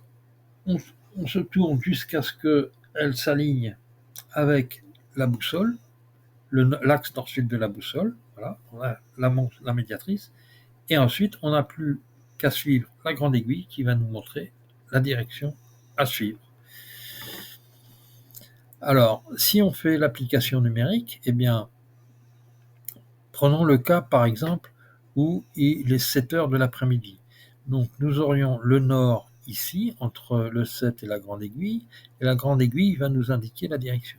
on se tourne jusqu'à ce qu'elle s'aligne avec la boussole, l'axe nord-sud de la boussole. Voilà, on a la médiatrice. Et ensuite, on n'a plus qu'à suivre la grande aiguille qui va nous montrer la direction à suivre. Alors, si on fait l'application numérique, eh bien, prenons le cas, par exemple, où il est 7 heures de l'après-midi. Donc, nous aurions le nord ici, entre le 7 et la grande aiguille, et la grande aiguille va nous indiquer la direction.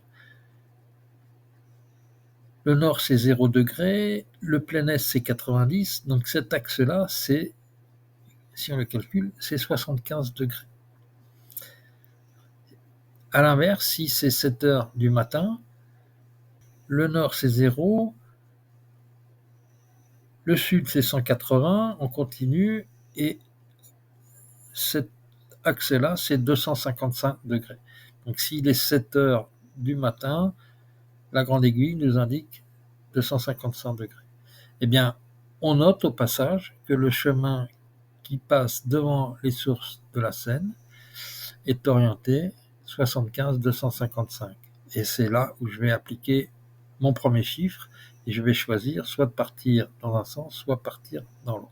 Le nord, c'est 0 degré, le plein est, c'est 90, donc cet axe-là, c'est, si on le calcule, c'est 75 degrés. À l'inverse, si c'est 7 heures du matin, le nord, c'est 0, le sud, c'est 180, on continue, et cet axe-là, c'est 255 degrés. Donc, s'il est 7 heures du matin, la grande aiguille nous indique 255 degrés. Eh bien, on note au passage que le chemin qui passe devant les sources de la Seine est orienté 75-255. Et c'est là où je vais appliquer mon premier chiffre et je vais choisir soit de partir dans un sens, soit partir dans l'autre.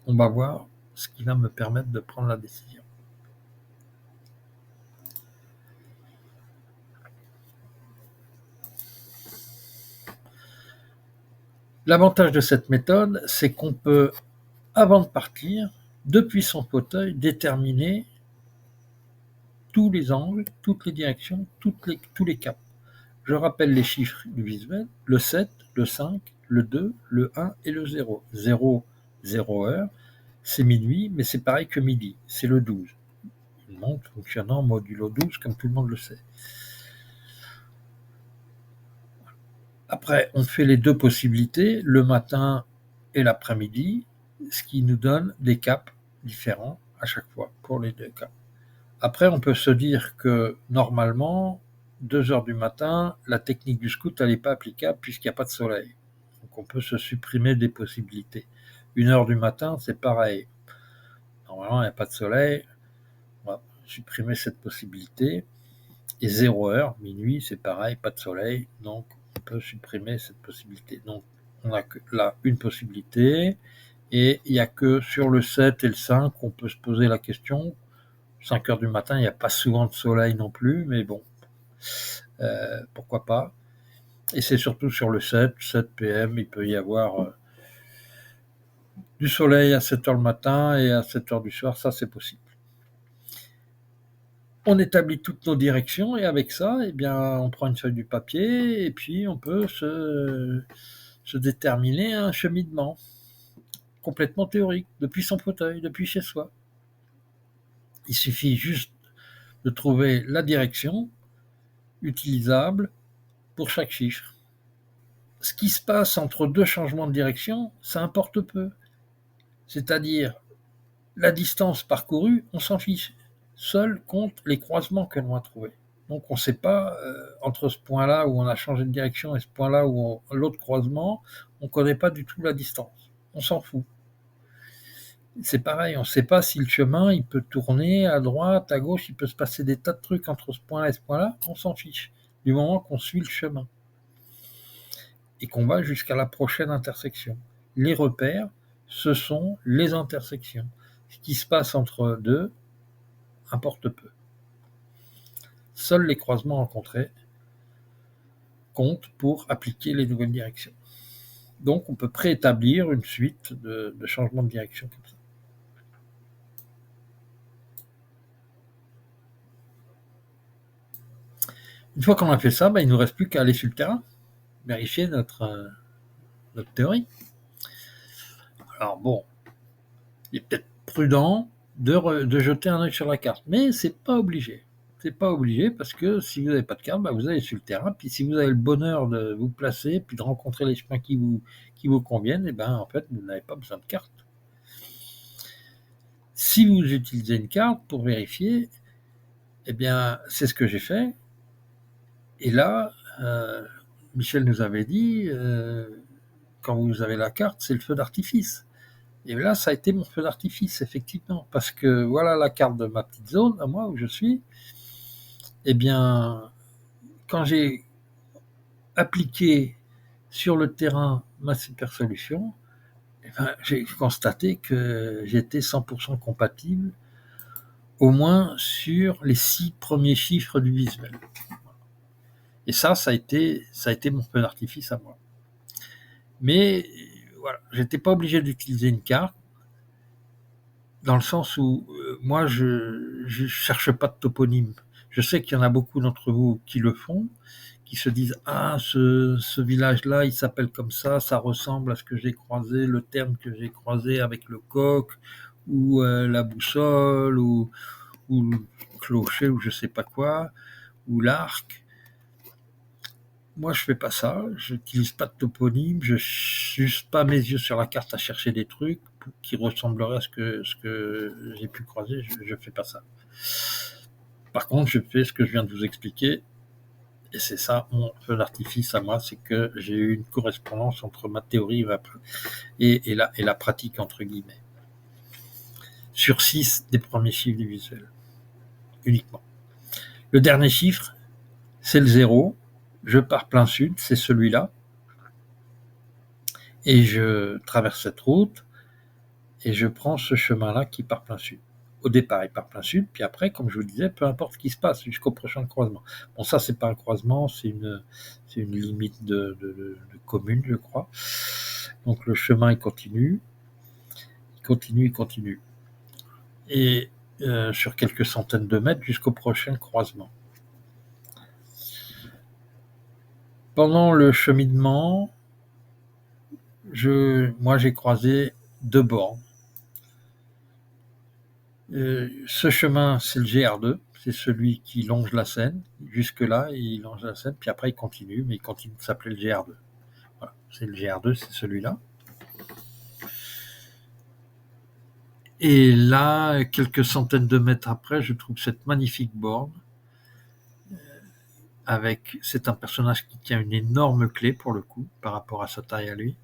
On va voir ce qui va me permettre de prendre la décision. L'avantage de cette méthode, c'est qu'on peut, avant de partir, depuis son fauteuil, déterminer tous les angles, toutes les directions, tous les caps. Je rappelle les chiffres du visuel, le 7, le 5, le 2, le 1 et le 0. 0, 0 heure, c'est minuit, mais c'est pareil que midi, c'est le 12. Une montre fonctionnant modulo 12, comme tout le monde le sait. Après, on fait les deux possibilités, le matin et l'après-midi, ce qui nous donne des caps différents à chaque fois pour les deux cas. Après, on peut se dire que normalement, 2 heures du matin, la technique du scout, elle n'est pas applicable puisqu'il n'y a pas de soleil. Donc on peut se supprimer des possibilités. 1 heure du matin, c'est pareil. Normalement, il n'y a pas de soleil. On va supprimer cette possibilité. Et 0 heure, minuit, c'est pareil, pas de soleil. Donc on peut supprimer cette possibilité. Donc on a là une possibilité. Et il n'y a que sur le 7 et le 5 qu'on peut se poser la question. 5 heures du matin, il n'y a pas souvent de soleil non plus, mais bon, pourquoi pas. Et c'est surtout sur le 7 PM, il peut y avoir du soleil à 7 heures le matin et à 7 heures du soir, ça c'est possible. On établit toutes nos directions et avec ça, eh bien, on prend une feuille du papier et puis on peut se déterminer un cheminement complètement théorique, depuis son fauteuil, depuis chez soi. Il suffit juste de trouver la direction utilisable pour chaque chiffre. Ce qui se passe entre deux changements de direction, ça importe peu. C'est-à-dire, la distance parcourue, on s'en fiche. Seul compte les croisements que l'on a trouvés. Donc on ne sait pas, entre ce point-là où on a changé de direction et ce point-là où l'autre croisement, on ne connaît pas du tout la distance. On s'en fout. C'est pareil, on ne sait pas si le chemin, il peut tourner à droite, à gauche, il peut se passer des tas de trucs entre ce point-là et ce point-là, on s'en fiche, du moment qu'on suit le chemin et qu'on va jusqu'à la prochaine intersection. Les repères, ce sont les intersections. Ce qui se passe entre deux importe peu. Seuls les croisements rencontrés comptent pour appliquer les nouvelles directions. Donc on peut préétablir une suite de changements de direction comme ça. Une fois qu'on a fait ça, il ne nous reste plus qu'à aller sur le terrain, vérifier notre théorie. Alors bon, il est peut-être prudent de jeter un œil sur la carte, mais c'est pas obligé. C'est pas obligé parce que si vous n'avez pas de carte, vous allez sur le terrain, puis si vous avez le bonheur de vous placer, puis de rencontrer les chemins qui vous conviennent, en fait, vous n'avez pas besoin de carte. Si vous utilisez une carte pour vérifier, c'est ce que j'ai fait. Et là, Michel nous avait dit, quand vous avez la carte, c'est le feu d'artifice. Et là, ça a été mon feu d'artifice, effectivement, parce que voilà la carte de ma petite zone, à moi, où je suis. Quand j'ai appliqué sur le terrain ma super solution, j'ai constaté que j'étais 100% compatible, au moins sur les 6 premiers chiffres du visuel. Et ça a été mon feu d'artifice à moi. Mais voilà, j'étais pas obligé d'utiliser une carte, dans le sens où moi je cherche pas de toponyme. Je sais qu'il y en a beaucoup d'entre vous qui le font, qui se disent ce village-là, il s'appelle comme ça ressemble à ce que j'ai croisé, le terme que j'ai croisé avec le coq, ou la boussole, ou le clocher, ou je sais pas quoi, ou l'arc. Moi, je fais pas ça, je n'utilise pas de toponyme, je n'use pas mes yeux sur la carte à chercher des trucs qui ressembleraient à ce que j'ai pu croiser, je fais pas ça. Par contre, je fais ce que je viens de vous expliquer, et c'est ça mon feu d'artifice à moi, c'est que j'ai eu une correspondance entre ma théorie et la pratique, entre guillemets. Sur 6 des premiers chiffres du visuel, uniquement. Le dernier chiffre, c'est le 0. Je pars plein sud, c'est celui-là. Et je traverse cette route et je prends ce chemin-là qui part plein sud. Au départ, il part plein sud, puis après, comme je vous le disais, peu importe ce qui se passe jusqu'au prochain croisement. Bon, ça, c'est pas un croisement, c'est une limite de commune, je crois. Donc le chemin, il continue. Et sur quelques centaines de mètres jusqu'au prochain croisement. Pendant le cheminement, moi j'ai croisé 2 bornes. Ce chemin, c'est le GR2, c'est celui qui longe la Seine. Jusque-là, il longe la Seine, puis après il continue, mais il continue de s'appeler le GR2. Voilà, c'est le GR2, c'est celui-là. Et là, quelques centaines de mètres après, je trouve cette magnifique borne. C'est un personnage qui tient une énorme clé, pour le coup, par rapport à sa taille à lui.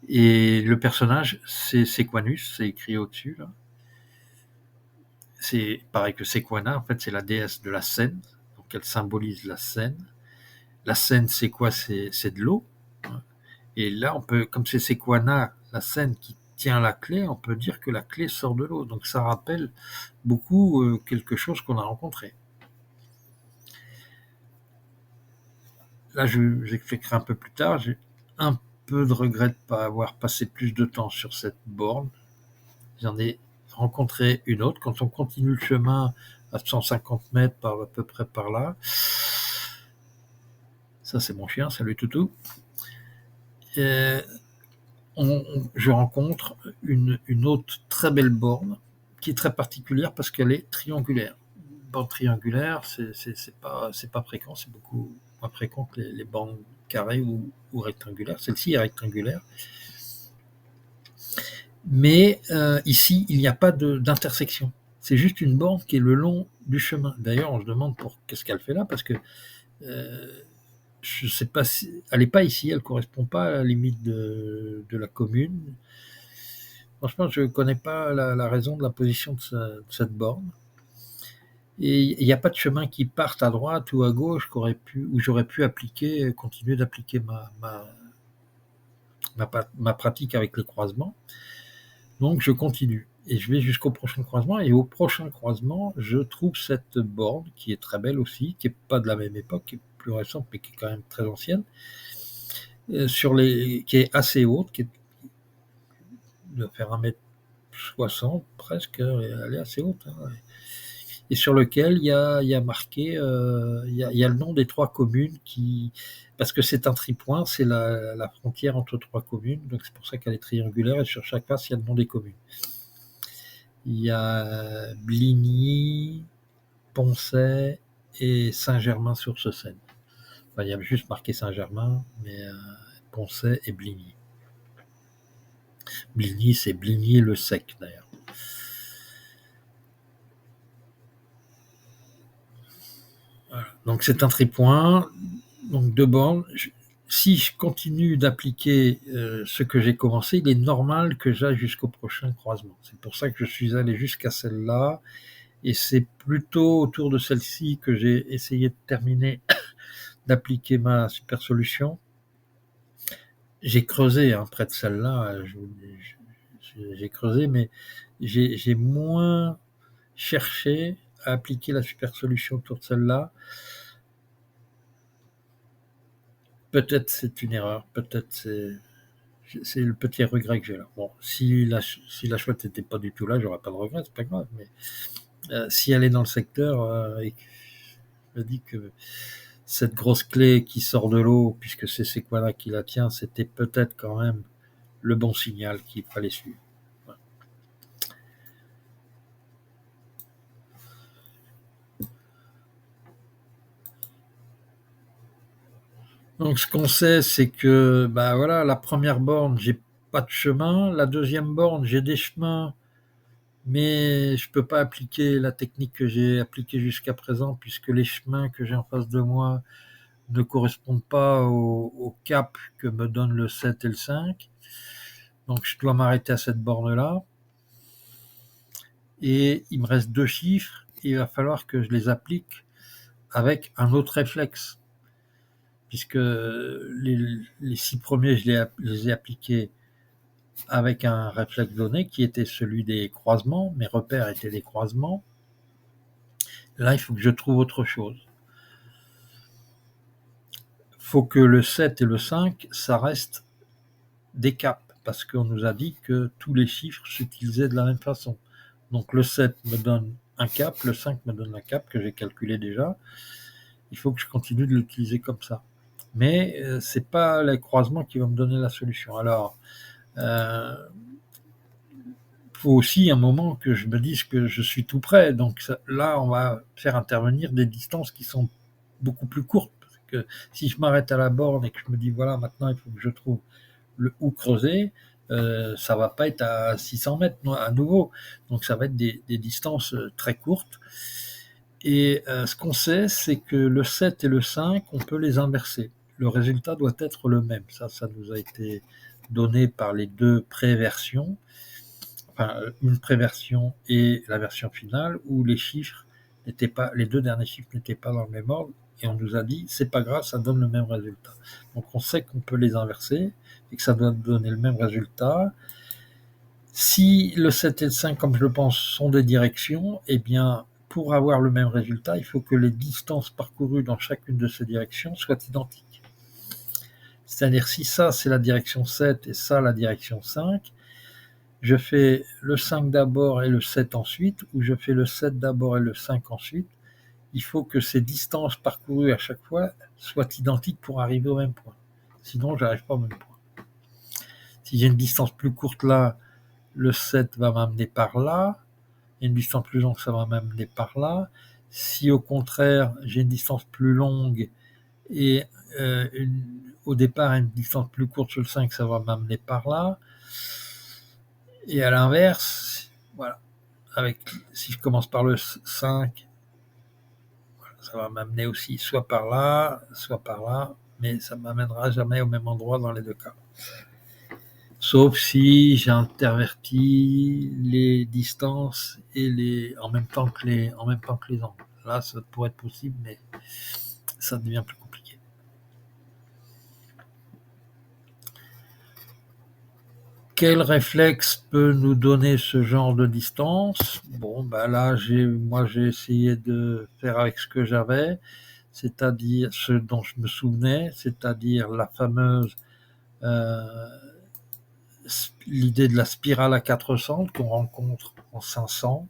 Et le personnage, c'est Sequanus, c'est écrit au-dessus, là. C'est pareil que Sequana, en fait, c'est la déesse de la Seine, donc elle symbolise la Seine. La Seine, c'est quoi ? C'est de l'eau. Et là, on peut, comme c'est Sequana, la Seine qui tient la clé, on peut dire que la clé sort de l'eau. Donc ça rappelle beaucoup quelque chose qu'on a rencontré. Là, j'expliquerai un peu plus tard. J'ai un peu de regret de ne pas avoir passé plus de temps sur cette borne. J'en ai rencontré une autre. Quand on continue le chemin à 150 mètres, à peu près par là, ça c'est mon chien, salut Toutou, je rencontre une autre très belle borne qui est très particulière parce qu'elle est triangulaire. Une borne triangulaire, c'est pas fréquent, c'est beaucoup moins fréquent que les bornes carrées ou rectangulaires. Celle-ci est rectangulaire. Mais ici, il n'y a pas d'intersection. C'est juste une borne qui est le long du chemin. D'ailleurs, on se demande qu'est-ce qu'elle fait là, parce que je sais pas si elle n'est pas ici, elle ne correspond pas à la limite de la commune. Franchement, je ne connais pas la raison de la position de cette borne. Et il n'y a pas de chemin qui parte à droite ou à gauche où j'aurais pu continuer d'appliquer ma pratique avec les croisements. Donc je continue et je vais jusqu'au prochain croisement, et au prochain croisement je trouve cette borne qui est très belle aussi, qui n'est pas de la même époque, qui est plus récente mais qui est quand même très ancienne, qui est assez haute, qui doit faire 1m60 presque, elle est assez haute, hein, et sur lequel il y a marqué, il y a le nom des 3 communes, parce que c'est un tripoint, c'est la frontière entre 3 communes, donc c'est pour ça qu'elle est triangulaire, et sur chaque face il y a le nom des communes. Il y a Bligny, Poncet et Saint-Germain-sur-Seine. Enfin, il y a juste marqué Saint-Germain, mais Poncet et Bligny. Bligny, c'est Bligny-le-Sec d'ailleurs. Voilà. Donc c'est un tripoint, donc 2 bornes. Si je continue d'appliquer ce que j'ai commencé, il est normal que j'aille jusqu'au prochain croisement. C'est pour ça que je suis allé jusqu'à celle-là, et c'est plutôt autour de celle-ci que j'ai essayé de terminer d'appliquer ma super solution. J'ai creusé près de celle-là, j'ai creusé, mais j'ai moins cherché à appliquer la super solution autour de celle-là. Peut-être c'est une erreur, peut-être c'est le petit regret que j'ai là. Bon, si la chouette n'était pas du tout là, j'aurais pas de regret, c'est pas grave, mais si elle est dans le secteur, et je me dis que cette grosse clé qui sort de l'eau, puisque c'est Sequana qui la tient, c'était peut-être quand même le bon signal qu'il fallait suivre. Voilà. Donc ce qu'on sait, c'est que voilà, la première borne, j'ai pas de chemin. La deuxième borne, j'ai des chemins, mais je peux pas appliquer la technique que j'ai appliquée jusqu'à présent, puisque les chemins que j'ai en face de moi ne correspondent pas au cap que me donnent le 7 et le 5. Donc je dois m'arrêter à cette borne-là. Et il me reste 2 chiffres, et il va falloir que je les applique avec un autre réflexe. Puisque les 6 premiers, je les ai appliqués avec un réflexe donné qui était celui des croisements. Mes repères étaient des croisements. Là, il faut que je trouve autre chose. Il faut que le 7 et le 5, ça reste des caps, parce qu'on nous a dit que tous les chiffres s'utilisaient de la même façon. Donc le 7 me donne un cap, le 5 me donne un cap que j'ai calculé déjà. Il faut que je continue de l'utiliser comme ça. Mais c'est pas les croisements qui vont me donner la solution. Alors, faut aussi un moment que je me dise que je suis tout près. Donc là, on va faire intervenir des distances qui sont beaucoup plus courtes. Parce que si je m'arrête à la borne et que je me dis, voilà, maintenant, il faut que je trouve où creuser, ça va pas être à 600 mètres à nouveau. Donc ça va être des distances très courtes. Et ce qu'on sait, c'est que le 7 et le 5, on peut les inverser. Le résultat doit être le même. Ça nous a été donné par les 2 préversions. Enfin, une préversion et la version finale, où les chiffres n'étaient pas, les 2 derniers chiffres n'étaient pas dans le même ordre, et on nous a dit, c'est pas grave, ça donne le même résultat. Donc on sait qu'on peut les inverser, et que ça doit donner le même résultat. Si le 7 et le 5, comme je le pense, sont des directions, eh bien, pour avoir le même résultat, il faut que les distances parcourues dans chacune de ces directions soient identiques. C'est-à-dire, si ça, c'est la direction 7 et ça, la direction 5, je fais le 5 d'abord et le 7 ensuite, ou je fais le 7 d'abord et le 5 ensuite. Il faut que ces distances parcourues à chaque fois soient identiques pour arriver au même point. Sinon, je n'arrive pas au même point. Si j'ai une distance plus courte là, le 7 va m'amener par là. Une distance plus longue, ça va m'amener par là. Si au contraire, j'ai une distance plus longue Et au départ, une distance plus courte sur le 5, ça va m'amener par là. Et à l'inverse, voilà, si je commence par le 5, ça va m'amener aussi soit par là, mais ça ne m'amènera jamais au même endroit dans les deux cas. Sauf si j'intervertis les distances et en même temps que les angles. Là, ça pourrait être possible, mais ça devient plus compliqué. Quel réflexe peut nous donner ce genre de distance? Bon, là, j'ai essayé de faire avec ce que j'avais, c'est-à-dire ce dont je me souvenais, c'est-à-dire la fameuse l'idée de la spirale à 4 centres qu'on rencontre en 500,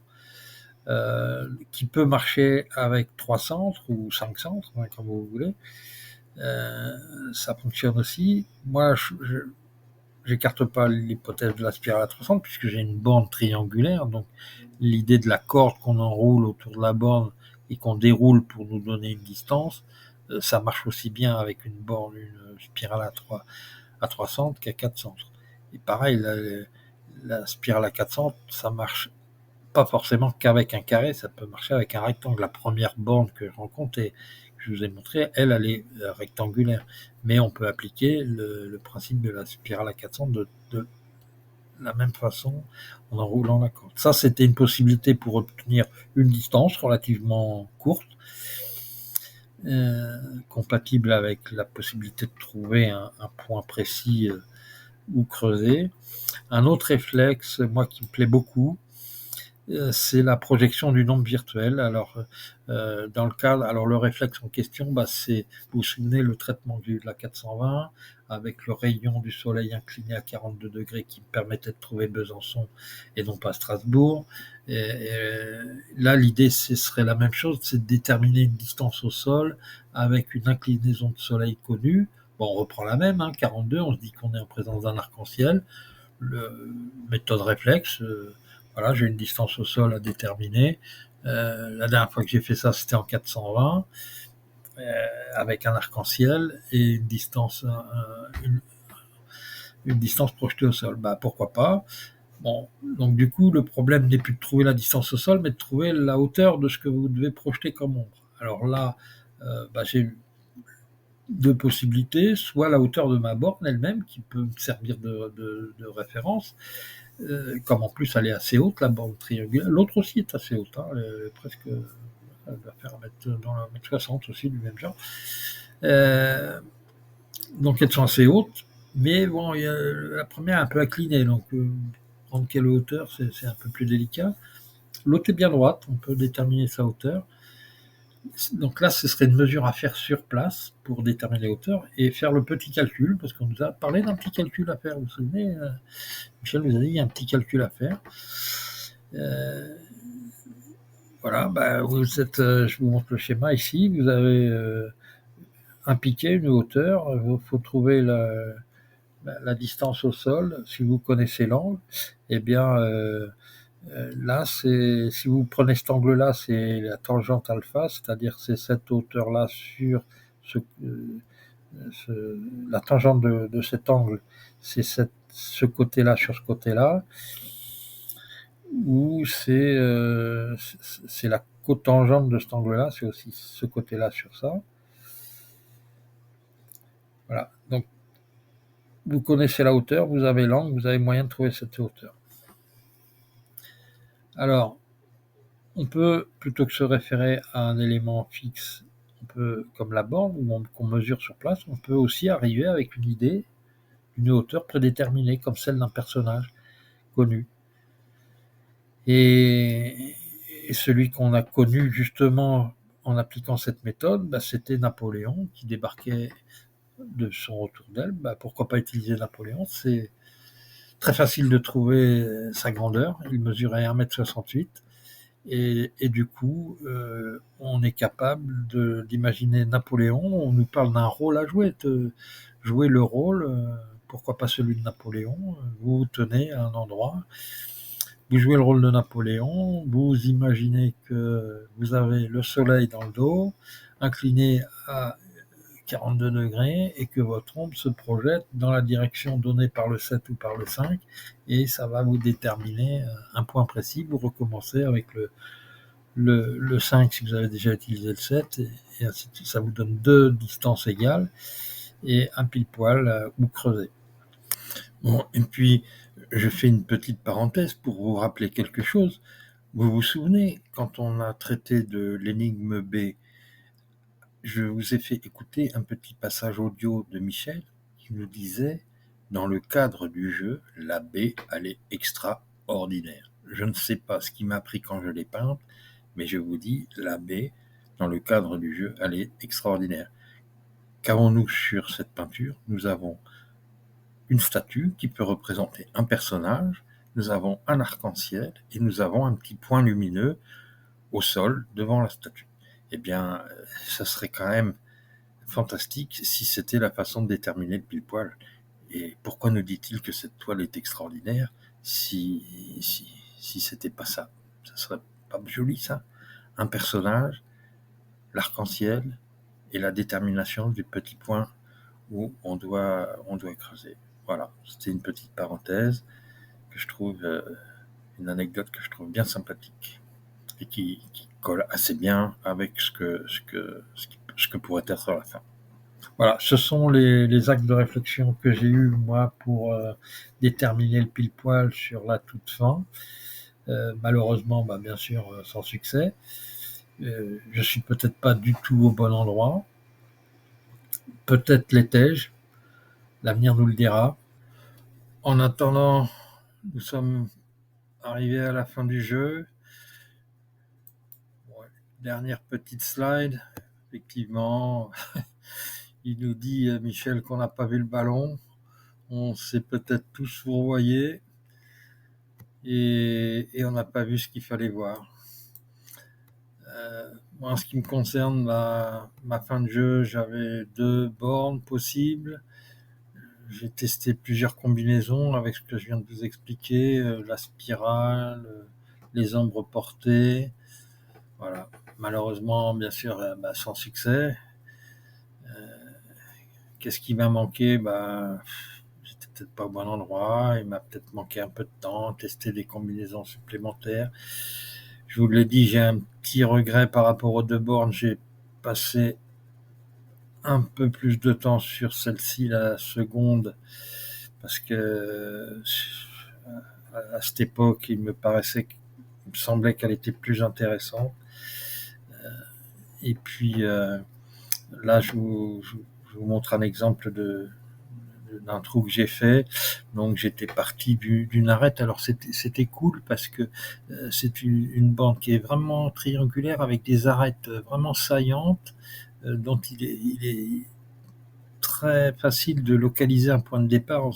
qui peut marcher avec 3 centres ou 5 centres, comme vous voulez. Ça fonctionne aussi. Moi, je n'écarte pas l'hypothèse de la spirale à 3 centres puisque j'ai une borne triangulaire. Donc, l'idée de la corde qu'on enroule autour de la borne et qu'on déroule pour nous donner une distance, ça marche aussi bien avec une spirale à 3 centres qu'à 4 centres. Et pareil, la spirale à 4 centres, ça marche pas forcément qu'avec un carré, ça peut marcher avec un rectangle. La première borne que je rencontre et que je vous ai montré, elle est rectangulaire. Mais on peut appliquer le principe de la spirale à 4 centres de la même façon en enroulant la corde. Ça, c'était une possibilité pour obtenir une distance relativement courte, compatible avec la possibilité de trouver un point précis ou creuser. Un autre réflexe, moi, qui me plaît beaucoup, c'est la projection du nombre virtuel. Alors, dans le cadre, le réflexe en question, c'est, vous vous souvenez, le traitement de la 420 avec le rayon du soleil incliné à 42 degrés qui me permettait de trouver Besançon et non pas Strasbourg. Et là, l'idée, ce serait la même chose, c'est de déterminer une distance au sol avec une inclinaison de soleil connue. Bon, on reprend la même, 42, on se dit qu'on est en présence d'un arc-en-ciel. Méthode réflexe, voilà, j'ai une distance au sol à déterminer. La dernière fois que j'ai fait ça, c'était en 420, avec un arc-en-ciel et une distance projetée au sol. Pourquoi pas. Bon, donc du coup, le problème n'est plus de trouver la distance au sol, mais de trouver la hauteur de ce que vous devez projeter comme ombre. Alors là, j'ai deux possibilités, soit la hauteur de ma borne elle-même, qui peut me servir de référence, comme en plus elle est assez haute, la borne triangulaire. L'autre aussi est assez haute, presque, elle va faire dans la 1m60 aussi, du même genre. Donc elles sont assez hautes, mais bon, la première est un peu inclinée, donc prendre quelle hauteur, c'est un peu plus délicat. L'autre est bien droite, on peut déterminer sa hauteur. Donc là, ce serait une mesure à faire sur place pour déterminer les hauteurs et faire le petit calcul, parce qu'on nous a parlé d'un petit calcul à faire. Vous vous souvenez, Michel vous a dit qu'il y a un petit calcul à faire. Voilà, je vous montre le schéma ici. Vous avez un piquet, une hauteur. Il faut trouver la distance au sol. Si vous connaissez l'angle, eh bien... là, si vous prenez cet angle-là, c'est la tangente alpha, c'est-à-dire c'est cette hauteur-là sur la tangente de cet angle, c'est ce côté-là sur ce côté-là, ou c'est la cotangente de cet angle-là, c'est aussi ce côté-là sur ça. Voilà, donc vous connaissez la hauteur, vous avez l'angle, vous avez moyen de trouver cette hauteur. Alors, on peut, plutôt que se référer à un élément fixe, comme la borne, qu'on mesure sur place, on peut aussi arriver avec une idée d'une hauteur prédéterminée, comme celle d'un personnage connu. Et celui qu'on a connu justement en appliquant cette méthode, c'était Napoléon qui débarquait de son retour d'Elbe. Pourquoi pas utiliser Napoléon? C'est très facile de trouver sa grandeur. Il mesurait 1m68. Et du coup, on est capable d'imaginer Napoléon. On nous parle d'un rôle à jouer, de jouer le rôle, pourquoi pas celui de Napoléon. Vous vous tenez à un endroit, vous jouez le rôle de Napoléon, vous imaginez que vous avez le soleil dans le dos, incliné à 42 degrés et que votre ombre se projette dans la direction donnée par le 7 ou par le 5 et ça va vous déterminer un point précis. Vous recommencez avec le 5 si vous avez déjà utilisé le 7 et ainsi de suite. Ça vous donne 2 distances égales et un pile poil où creuser. Bon, et puis je fais une petite parenthèse pour vous rappeler quelque chose. Vous vous souvenez, quand on a traité de l'énigme B, je vous ai fait écouter un petit passage audio de Michel qui nous disait, dans le cadre du jeu, la baie, elle est extraordinaire. Je ne sais pas ce qui m'a pris quand je l'ai peinte, mais je vous dis, la baie, dans le cadre du jeu, elle est extraordinaire. Qu'avons-nous sur cette peinture? Nous avons une statue qui peut représenter un personnage, nous avons un arc-en-ciel et nous avons un petit point lumineux au sol devant la statue. Eh bien, ça serait quand même fantastique si c'était la façon de déterminer le pile-poil. Et pourquoi nous dit-il que cette toile est extraordinaire si c'était pas ça? Ça serait pas joli, ça? Un personnage, l'arc-en-ciel et la détermination du petit point où on doit creuser. Voilà, c'était une petite parenthèse que je trouve, une anecdote que je trouve bien sympathique et qui colle assez bien avec ce que pourrait être la fin. Voilà, ce sont les actes de réflexion que j'ai eus, moi, pour déterminer le pile-poil sur la toute fin. Malheureusement, bien sûr, sans succès. Je suis peut-être pas du tout au bon endroit. Peut-être l'étais-je. L'avenir nous le dira. En attendant, nous sommes arrivés à la fin du jeu. Dernière petite slide, effectivement, il nous dit, Michel, qu'on n'a pas vu le ballon. On s'est peut-être tous fourvoyés et on n'a pas vu ce qu'il fallait voir. Moi, en ce qui me concerne, ma fin de jeu, j'avais 2 bornes possibles. J'ai testé plusieurs combinaisons avec ce que je viens de vous expliquer, la spirale, les ombres portées. Voilà. Malheureusement, bien sûr, sans succès. Qu'est-ce qui m'a manqué? J'étais peut-être pas au bon endroit. Il m'a peut-être manqué un peu de temps, tester des combinaisons supplémentaires. Je vous l'ai dit, j'ai un petit regret par rapport aux 2 bornes. J'ai passé un peu plus de temps sur celle-ci, la seconde, parce que à cette époque, il me semblait qu'elle était plus intéressante. Et puis là, je vous montre un exemple d'un trou que j'ai fait. Donc j'étais parti d'une arête. Alors c'était cool parce que c'est une bande qui est vraiment triangulaire avec des arêtes vraiment saillantes, dont il est très facile de localiser un point de départ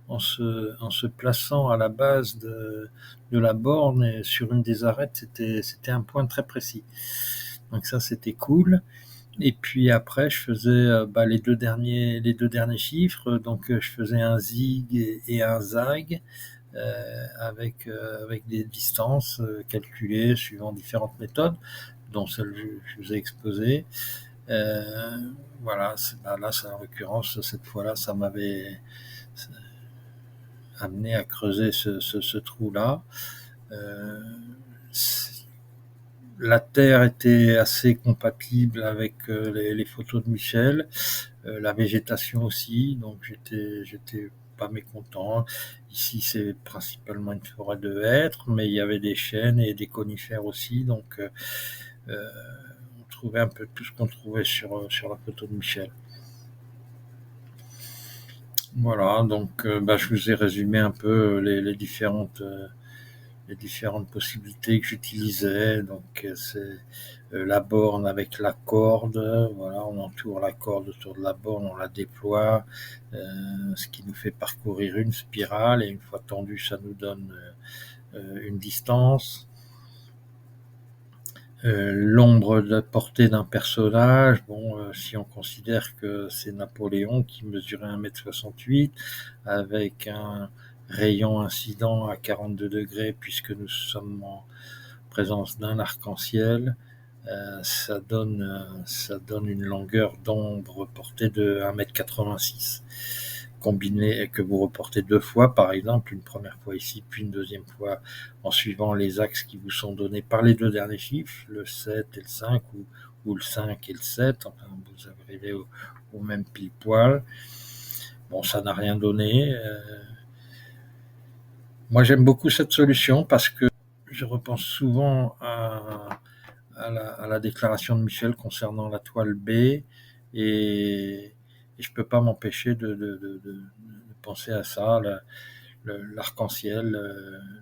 en se plaçant à la base de la borne et sur une des arêtes. C'était un point très précis. Donc ça, c'était cool. Et puis après, je faisais les deux derniers chiffres. Donc je faisais un zig et un zag avec des distances calculées suivant différentes méthodes, dont celle que je vous ai exposée. Voilà, là, en l'occurrence, cette fois-là, ça m'avait amené à creuser ce trou-là. La terre était assez compatible avec les photos de Michel, la végétation aussi, donc j'étais pas mécontent. Ici, c'est principalement une forêt de hêtres, mais il y avait des chênes et des conifères aussi, donc on trouvait un peu tout ce qu'on trouvait sur la photo de Michel. Voilà, donc je vous ai résumé un peu les différentes possibilités que j'utilisais. Donc c'est la borne avec la corde, voilà, on entoure la corde autour de la borne, on la déploie, ce qui nous fait parcourir une spirale, et une fois tendue, ça nous donne une distance. L'ombre de portée d'un personnage, si on considère que c'est Napoléon qui mesurait 1m68 avec un rayon incident à 42 degrés puisque nous sommes en présence d'un arc-en-ciel, ça donne une longueur d'ombre portée de 1,86 m. Combiné, que vous reportez 2 fois, par exemple, une première fois ici, puis une deuxième fois en suivant les axes qui vous sont donnés par les 2 derniers chiffres, le 7 et le 5, ou le 5 et le 7, enfin, vous arrivez au même pile poil. Bon, ça n'a rien donné. Moi, j'aime beaucoup cette solution parce que je repense souvent à la déclaration de Michel concernant la toile B, et je peux pas m'empêcher de penser à ça, l'arc-en-ciel,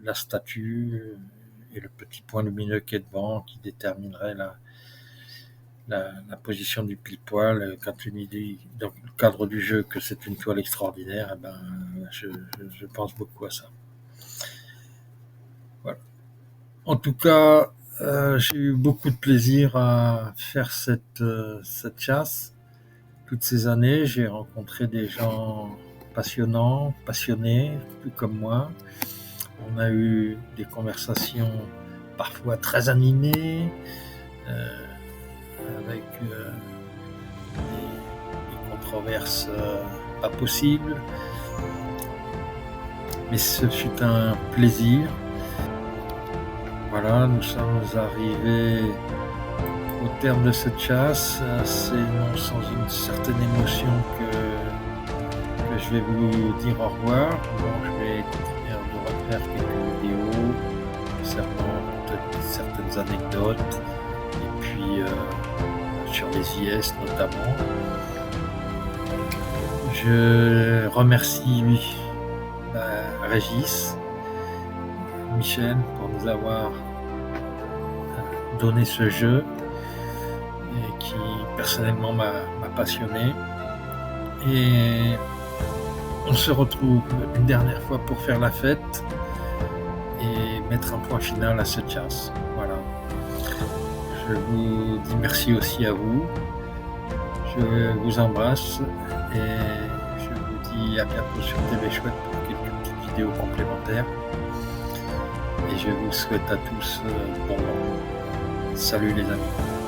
la statue et le petit point lumineux qui est devant, qui déterminerait la position du pile-poil. Quand tu me dis dans le cadre du jeu que c'est une toile extraordinaire, eh ben, je pense beaucoup à ça. Voilà. En tout cas, j'ai eu beaucoup de plaisir à faire cette chasse. Toutes ces années, j'ai rencontré des gens passionnants, passionnés, tout comme moi. On a eu des conversations parfois très animées, avec des controverses pas possibles. Mais ce fut un plaisir. Voilà, nous sommes arrivés au terme de cette chasse. C'est non sans une certaine émotion que je vais vous dire au revoir. Bon, je vais continuer de refaire quelques vidéos concernant peut-être certaines anecdotes, et puis sur les IS notamment. Je remercie Régis, Michel, pour nous avoir donné ce jeu et qui personnellement m'a passionné. Et on se retrouve une dernière fois pour faire la fête et mettre un point final à cette chasse. Voilà. Je vous dis merci aussi à vous. Je vous embrasse et je vous dis à bientôt sur TV Chouette pour quelques petites vidéos complémentaires. Et je vous souhaite à tous bon vent. Salut les amis.